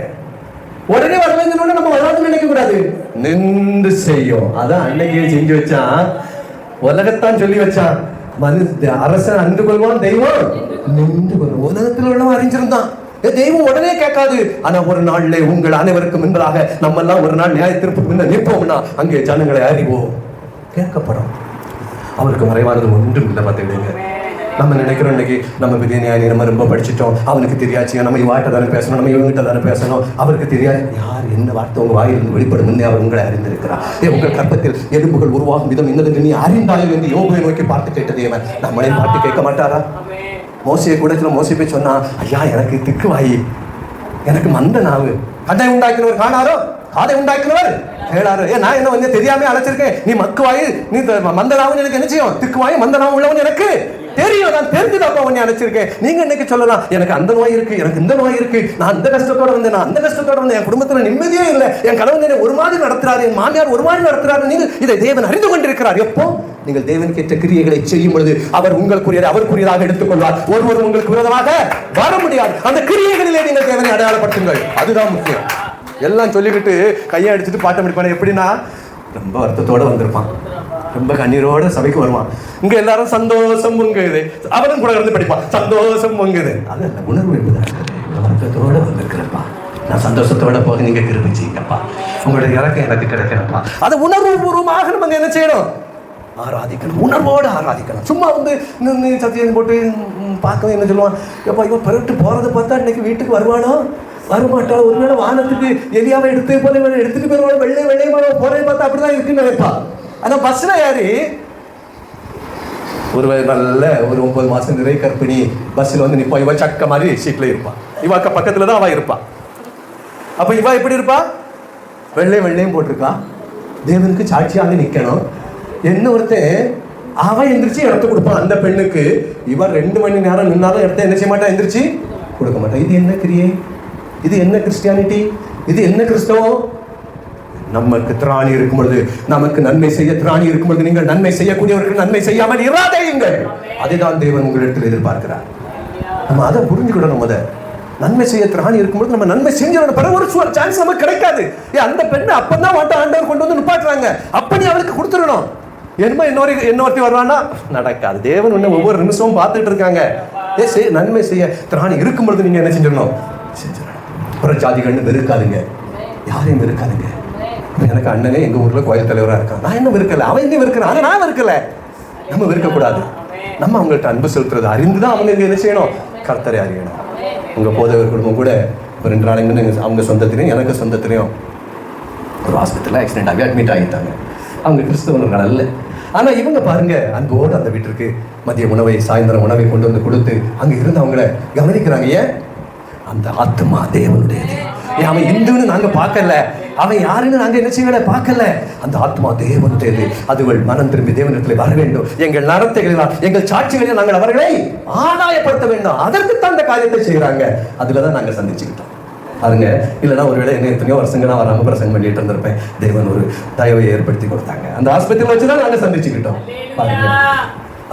உடனே வரலன்னு நம்ம வராது நினைக்க கூடாது, நின்று செய்யும். அதான் அன்னைக்கு செஞ்சு வச்சான், உலகத்தான் சொல்லி வச்சான். அரசன் அன்று கொள்வான், தெய்வம் நின்று கொள்வான். உலகத்தில் உள்ளவன் அறிஞ்சிருந்தான். தெய்வம் உடனே கேட்காது. ஆனா ஒரு நாள்ல உங்கள் அனைவருக்கும் முன்பதாக நம்ம எல்லாம் ஒரு நாள் நியாய தீர்ப்புக்கு முன்ன நிற்போம்னா அங்கே ஜனங்களை அறிவோம், கேட்கப்படும். அவருக்கு மறைவானது ஒன்றும் இல்லை. பார்த்துக்கிடுங்க, நம்ம நினைக்கிறோம் இன்னைக்கு நம்ம பெரிய நியாயம், நம்ம ரொம்ப படிச்சுட்டோம், அவனுக்கு தெரியாச்சு, நம்ம இவாட்ட தானே பேசணும், நம்ம இவங்கிட்ட தானே பேசணும், அவருக்கு தெரியாது. யார் என்ன வார்த்தை உங்க வாயிலிருந்து வெளிப்படும் முன்னே அவர் உங்களை அறிந்திருக்கிறார். உங்கள் கற்பத்தில் எலும்புகள் உருவாகும் விதம் இன்னது நீ அறிந்தாயும் என்று யோபுவை நோக்கி பார்த்து கேட்டது அவன். நம்மளே பார்த்து கேட்க மாட்டாரா? மோசையை கூட மோசை போய் சொன்னா, ஐயா எனக்கு திக்கு வாயி, எனக்கு மந்த நாவு, கதை உண்டாக்கினவர் காணாரோ, காதை உண்டாக்கினவர் கேளாரு. நான் என்ன வந்து தெரியாம அழைச்சிருக்கேன், நீ மக்குவாயு, நீ மந்தனாவும் எனக்கு என்ன செய்யும், திக்குவாயு மந்தனாவும் உள்ளவன் எனக்கு தெரியும், நான் தெரிஞ்சுதான் உன்னை அழைச்சிருக்கேன். நீங்க இன்னைக்கு சொல்லலாம், எனக்கு அந்த நோய் இருக்கு, எனக்கு இந்த நோய் இருக்கு, நான் அந்த கஷ்டத்தோட வந்தேன், நான் அந்த கஷ்டத்தோட வந்தேன், என் குடும்பத்துல நிம்மதியே இல்லை, என் கணவன் ஒரு மாதிரி நடத்துறாரு, என் மாமியார் ஒரு மாதிரி நடத்துறாரு. நீங்கள் இதை தேவன் அறிந்து கொண்டிருக்கிறார். எப்போ நீங்கள் தேவனுக்கு ஏற்ற கிரியைகளை செய்யும் பொழுது அவர் உங்களுக்குரியதை அவருக்குரியதாக எடுத்துக்கொள்வார். ஒருவர் உங்களுக்கு விரோதமாக வர முடியாது. அந்த கிரியைகளிலே நீங்கள் தேவனை அடையாளப்படுத்துங்கள், அதுதான் முக்கியம். எல்லாம் சொல்லிக்கிட்டு கையை அடிச்சுட்டு பாட்டை முடிப்பான. எப்படின்னா ரொம்ப வருத்தத்தோட வந்திருப்பான், ரொம்ப கண்ணீரோட சபைக்கு வருவான். இங்க எல்லாரும் சந்தோஷம் பொங்குது, அவனும் கூட இருந்து படிப்பான், சந்தோஷம் பொங்குது. அதல்ல உணர்வு என்பது வருத்தத்தோட வந்திருக்கிறப்பா, நான் சந்தோஷத்தோட போக நீங்க கிருபை செய்யுங்கப்பா, உங்களுடைய இறக்கம் எனக்கு கிடைக்கணும்ப்பா. அதை உணர்வு பூர்வமாக நம்ம என்ன செய்யணும்? ஆராதிக்கணும், உணர்வோடு ஆராதிக்கணும். சும்மா வந்து சத்தியம் போட்டு பார்க்க என்ன சொல்லுவான், எப்பா இவன் பிறட்டு போறதை பார்த்தா இன்னைக்கு வீட்டுக்கு வருவானோ வரமாட்டாள், ஒரு வேளை வானத்துக்கு எலியாவை எடுத்து போல எடுத்துட்டு போயிருவாள், வெள்ளை வெள்ளையமான போறதை பார்த்தா அப்படிதான் இருக்குன்னு நினைப்பா. ஆனா பஸ்ல யாரு ஒரு நல்ல ஒரு 9 மாசம் நிறை கற்பிணி பஸ்ல வந்து நிப்பா, இவ சக்க மாதிரி சீட்ல இருப்பா, இவாக்க பக்கத்துலதான் அவ இருப்பா. அப்ப இவா எப்படி இருப்பா? வெள்ளை வெள்ளையும் போட்டிருக்கா, தேவனுக்கு சாட்சியாக நிக்கணும். என்ன ஒருத்தன் அவன் எந்திரிச்சு இடத்த கொடுப்பான் அந்த பெண்ணுக்கு, இவன் 2 மணி நேரம் நின்னாலும் இடத்த என்ன செய்ய மாட்டான், எந்திரிச்சு கொடுக்க மாட்டான். இது என்ன கிரியை? இது என்ன கிறிஸ்டியானிட்டி? இது என்ன கிறிஸ்தவம்? நமக்கு திராணி இருக்கும் பொழுது, நமக்கு நன்மை செய்ய திராணி இருக்கும் பொழுது நீங்கள் நன்மை செய்யக்கூடியவருக்கு நன்மை செய்யாமல் இராதேயுங்கள். அதுதான் தேவன் உங்களிடத்தில் எதிர்பார்க்கிறார். நம்ம அதை புரிஞ்சுக்கிடணும். நன்மை செய்ய திராணி இருக்கும்போது நம்ம நன்மை செஞ்சோட பிறகு ஒரு சான்ஸ் நமக்கு கிடைக்காது. அந்த பெண்ணை அப்பதான் மட்டும் ஆண்டவர் கொண்டு வந்து நிப்பாட்டுறாங்க. அப்ப நீ அவளுக்கு கொடுத்துடணும். என்னமோ இன்னொருத்தி வருவான்னா நடக்காது. தேவன் உன்னை ஒவ்வொரு நிமிஷமும் பார்த்துட்டு இருக்காங்க. நன்மை செய்ய திராணி இருக்கும்பொழுது நீங்க என்ன செஞ்சிடணும், செஞ்சிடணும். அப்புறம் ஜாதிகள்னு வெறுக்காதுங்க, யாரையும் வெறுக்காதுங்க. எனக்கு அண்ணனே எங்க ஊர்ல கோயில் தலைவரா இருக்கான், நான் இன்னும் வெறுக்கல, அவன் எங்க வெறுக்கிறான், ஆனா நான் வெறுக்கல. நம்ம வெறுக்கக்கூடாது. நம்ம அவங்கள்ட்ட அன்பு செலுத்துறது அறிந்துதான் அவங்க என்ன செய்யணும், கர்த்தரை அறியணும். உங்க போதவர் குடும்பம் கூட 2 நாளைக்கு அவங்க சொந்தத்திலையும் எனக்கு சொந்தத்திலையும் ஒரு ஹாஸ்பிட்டலில் ஆக்சிடென்ட் ஆகி அட்மிட் ஆகிட்டாங்க. அவங்க கிறிஸ்தவர்கள் அல்ல. ஆனா இவங்க பாருங்க, அன்போடு அந்த வீட்டிற்கு மதிய உணவை சாயந்தரம் உணவை கொண்டு வந்து கொடுத்து அங்க இருந்து அவங்கள கவனிக்கிறாங்க. ஏன்? அந்த ஆத்மா தேவனுடையது. அவன் இந்துன்னு நாங்க பார்க்கல, அவன் யாருன்னு நாங்க என்ன செய்யல பார்க்கல. அந்த ஆத்மா தேவனுடையது. அதுகள் மனம் திரும்பி தேவனிடத்தில் வர வேண்டும். எங்கள் நடத்தைகளில் எங்கள் சாட்சிகளில் நாங்கள் அவர்களை ஆதாயப்படுத்த வேண்டும். அதற்குத்தான் அந்த காரியத்தை செய்யறாங்க. அதுலதான் நாங்க சந்திச்சுக்கிட்டோம் பாருங்க. இல்லைன்னா ஒருவேளை என்ன எத்தனையோ வருஷங்களா வராம பிரசங்கம் பண்ணிட்டு இருந்திருப்பேன். தேவன் ஒரு தயவை ஏற்படுத்தி கொடுத்தாங்க. அந்த ஆஸ்பத்திரியில் வச்சுதான் நாங்க சந்திச்சுக்கிட்டோம் பாருங்க.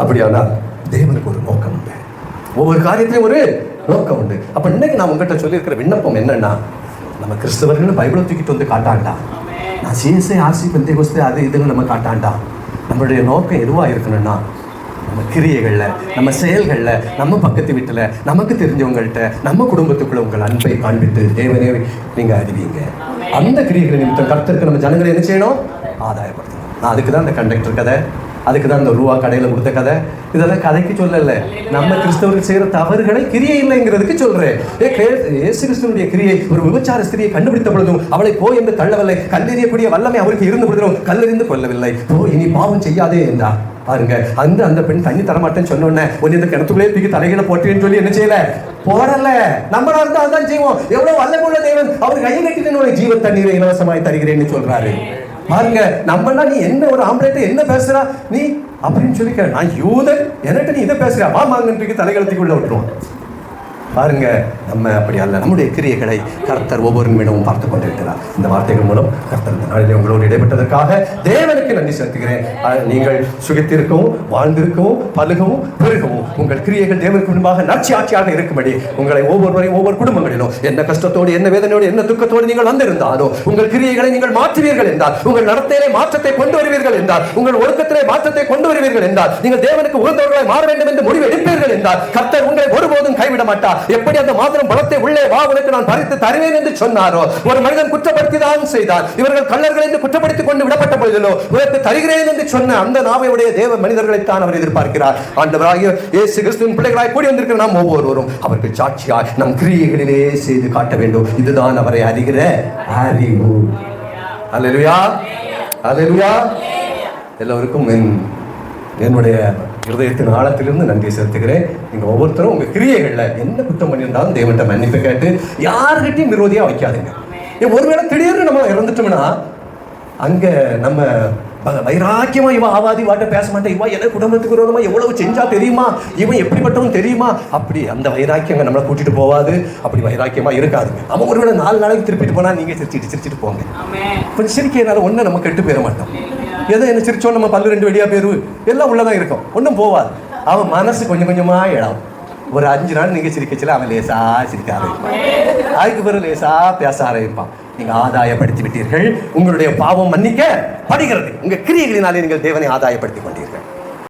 அப்படியானா தேவனுக்கு ஒரு நோக்கம் உண்டு, ஒவ்வொரு காரியத்திலையும் ஒரு நோக்கம் உண்டு. அப்ப இன்னைக்கு நான் உங்ககிட்ட சொல்லியிருக்கிற விண்ணப்பம் என்னன்னா, நம்ம கிறிஸ்தவர்கள் பைபிளை தூக்கிட்டு வந்து காட்டாண்டா, நான் சிஎஸ்ஐ ஆர்சி பெந்தேகோஸ்தே அது இதுன்னு நம்ம காட்டாண்டா. நம்மளுடைய நோக்கம் எதுவா இருக்கணும்னா, நம்ம கிரியைகள்ல, நம்ம செயல்கள்ல, நம்ம பக்கத்து வீட்டுல, நமக்கு தெரிஞ்சவங்கள்ட்ட, நம்ம குடும்பத்துக்குள்ள உங்கள் அன்பை காண்பித்து தேவனே நீங்க அறிவிங்க. அந்த கிரியைகளை நிமித்தம் கர்த்தருக்கு நம்ம ஜனங்களை என்ன செய்யணும், ஆதாயப்படுத்தணும். நான் அதுக்கு தான் அந்த கண்டக்டர் கதை, அதுக்கு தான் இந்த ரூபா கடையில் கொடுத்த கதை, இதெல்லாம் கதைக்கு சொல்லல. நம்ம கிறிஸ்தவர்கள் செய்யற தவறுகளை கிரியை இல்லைங்கிறதுக்கு சொல்றேன். இயேசு கிறிஸ்துவனுடைய கிரியை ஒரு விபச்சார ஸ்திரியை கண்டுபிடித்த பொழுதும் அவளை போ என்று தள்ளவில்லை. கல்லெறியக்கூடிய வல்லமை அவருக்கு இருந்த பொழுதும் கல்லெறிந்து கொள்ளவில்லை. போ இனி பாவம் செய்யாதே என்றார். பாருங்க, அந்த பெண் தண்ணி தரமாட்டேன்னு சொன்னோன்னே ஒன்னு இந்த கிணத்துக்குள்ளே தூக்கி தலைகளை போட்டேன்னு சொல்லி என்ன செய்யல, போடல. நம்மளா இருந்தா அதான் செய்வோம். எவ்வளவு வல்லமுள்ள தேவன், அவர் கையை கட்டிட்டு ஜீவ தண்ணீரை இலவசமாய் தருகிறேன்னு சொல்றாரு. பாருங்க, நம்மனா நீ என்ன ஒரு ஆம்பளேட்ட என்ன பேசுறா நீ அப்படின்னு சொல்லி, நான் யூதன் என்கிட்ட நீ இதை பேசுற மாமாங்கன்றைக்கு தலைகளத்துக்கு உள்ள விட்டுருவோம். பாருங்க, நம்ம அப்படி அல்ல. நம்முடைய கிரியைகளை கர்த்தர் ஒவ்வொரு நிமிடமும் பார்த்து கொண்டிருக்கிறார். இந்த வார்த்தைகள் மூலம் கர்த்தர் இந்த நாளிலே உங்களோடு இடைப்பட்டதற்காக தேவனுக்கு நன்றி செலுத்துகிறேன். நீங்கள் சுகித்திருக்கவும், வாழ்ந்திருக்கவும், பலுகவும், பெருகவும் உங்கள் கிரியைகள் தேவனுக்கு முன்பாக நற்சாட்சியாக இருக்கும்படி உங்களை ஒவ்வொருவரையும் ஒவ்வொரு குடும்பங்களிலும் என்ன கஷ்டத்தோடு, என்ன வேதனையோடு, என்ன துக்கத்தோடு நீங்கள் வந்திருந்தாலோ உங்கள் கிரியைகளை நீங்கள் மாற்றுவீர்கள் என்றால், உங்கள் நடத்தையிலே மாற்றத்தை கொண்டு வருவீர்கள் என்றால், உங்கள் ஒழுக்கத்திலே மாற்றத்தை கொண்டு வருவீர்கள் என்றால், நீங்கள் தேவனுக்கு உகந்தவர்களை மாற வேண்டும் என்று முடிவு எடுப்பீர்கள் என்றால் கர்த்தர் உங்களை ஒருபோதும் கைவிட மாட்டார். எப்படி அந்த மாத்திரம் பலத்தை உள்ளே வா உனக்கு நான் பறித்து தருவேன் என்று சொன்னாரோ, ஒரு மனிதன் குற்றப்படுத்தி தான் செய்தார். இவர்கள் கள்ளர்கள் என்று குற்றப்படுத்திக் கொண்டு விடப்பட்ட பொழுதிலோ உனக்கு தருகிறேன் என்று சொன்ன அந்த நாவையுடைய தேவ மனிதர்களைத்தான் அவர் எதிர்பார்க்கிறார். ஆண்டவராகிய இயேசு கிறிஸ்துவின் பிள்ளைகளாய் கூடி வந்திருக்கிற நாம் ஒவ்வொருவரும் அவருக்கு சாட்சியாய் நம் கிரியைகளிலே செய்து காட்ட வேண்டும். இதுதான் அவரை அறிகிற அறிவு. அல்லேலூயா, அல்லேலூயா. எல்லோருக்கும் என்னுடைய இருதயத்தின் ஆழத்திலிருந்து நன்றி செலுத்துகிறேன். நீங்க ஒவ்வொருத்தரும் உங்க கிரியைகள்ல என்ன குற்றம் பண்ணியிருந்தாலும் தேவன்கிட்ட மன்னிப்பு கேட்டு யாருகிட்டையும் விரோதியா வைக்காதுங்க. ஒருவேளை திடீர்னு நம்ம இறந்துட்டோம்னா அங்க நம்ம வைராக்கியமா இவன் ஆவாதி வாட்ட பேச மாட்டேன், இவன் எனக்கு குடும்பத்துக்கு விரோதமா எவ்வளவு செஞ்சா தெரியுமா, இவன் எப்படிப்பட்டவன் தெரியுமா, அப்படி அந்த வைராக்கியம் நம்மளை கூட்டிட்டு போவாது. அப்படி வைராக்கியமா இருக்காதுங்க. அவன் ஒருவேளை 4 நாளைக்கு திருப்பிட்டு போனா நீங்க சிரிச்சிட்டு போங்க. கொஞ்சம் சிரிக்கிறதுனால ஒன்னும் நம்ம கெட்டு போயிட மாட்டோம். ஏதோ என்ன சிரிச்சோம் நம்ம பல்லு 2 வெடியா பேரு எல்லாம் உள்ளதான் இருக்கும், ஒன்றும் போவாது. அவன் மனசு கொஞ்சம் கொஞ்சமா இடம். ஒரு 5 நாள் நீங்க சிரிக்கச்சுல அவன் லேசா சிரிக்க ஆரம்பிப்பான். அதுக்கு பிறகு லேசா பேச ஆரம்பிப்பான். நீங்க ஆதாயப்படுத்தி விட்டீர்கள். உங்களுடைய பாவம் மன்னிக்க படுகிறது. உங்க கிரியைகளினாலே நீங்கள் தேவனை ஆதாயப்படுத்திக் கொண்டீர்கள்.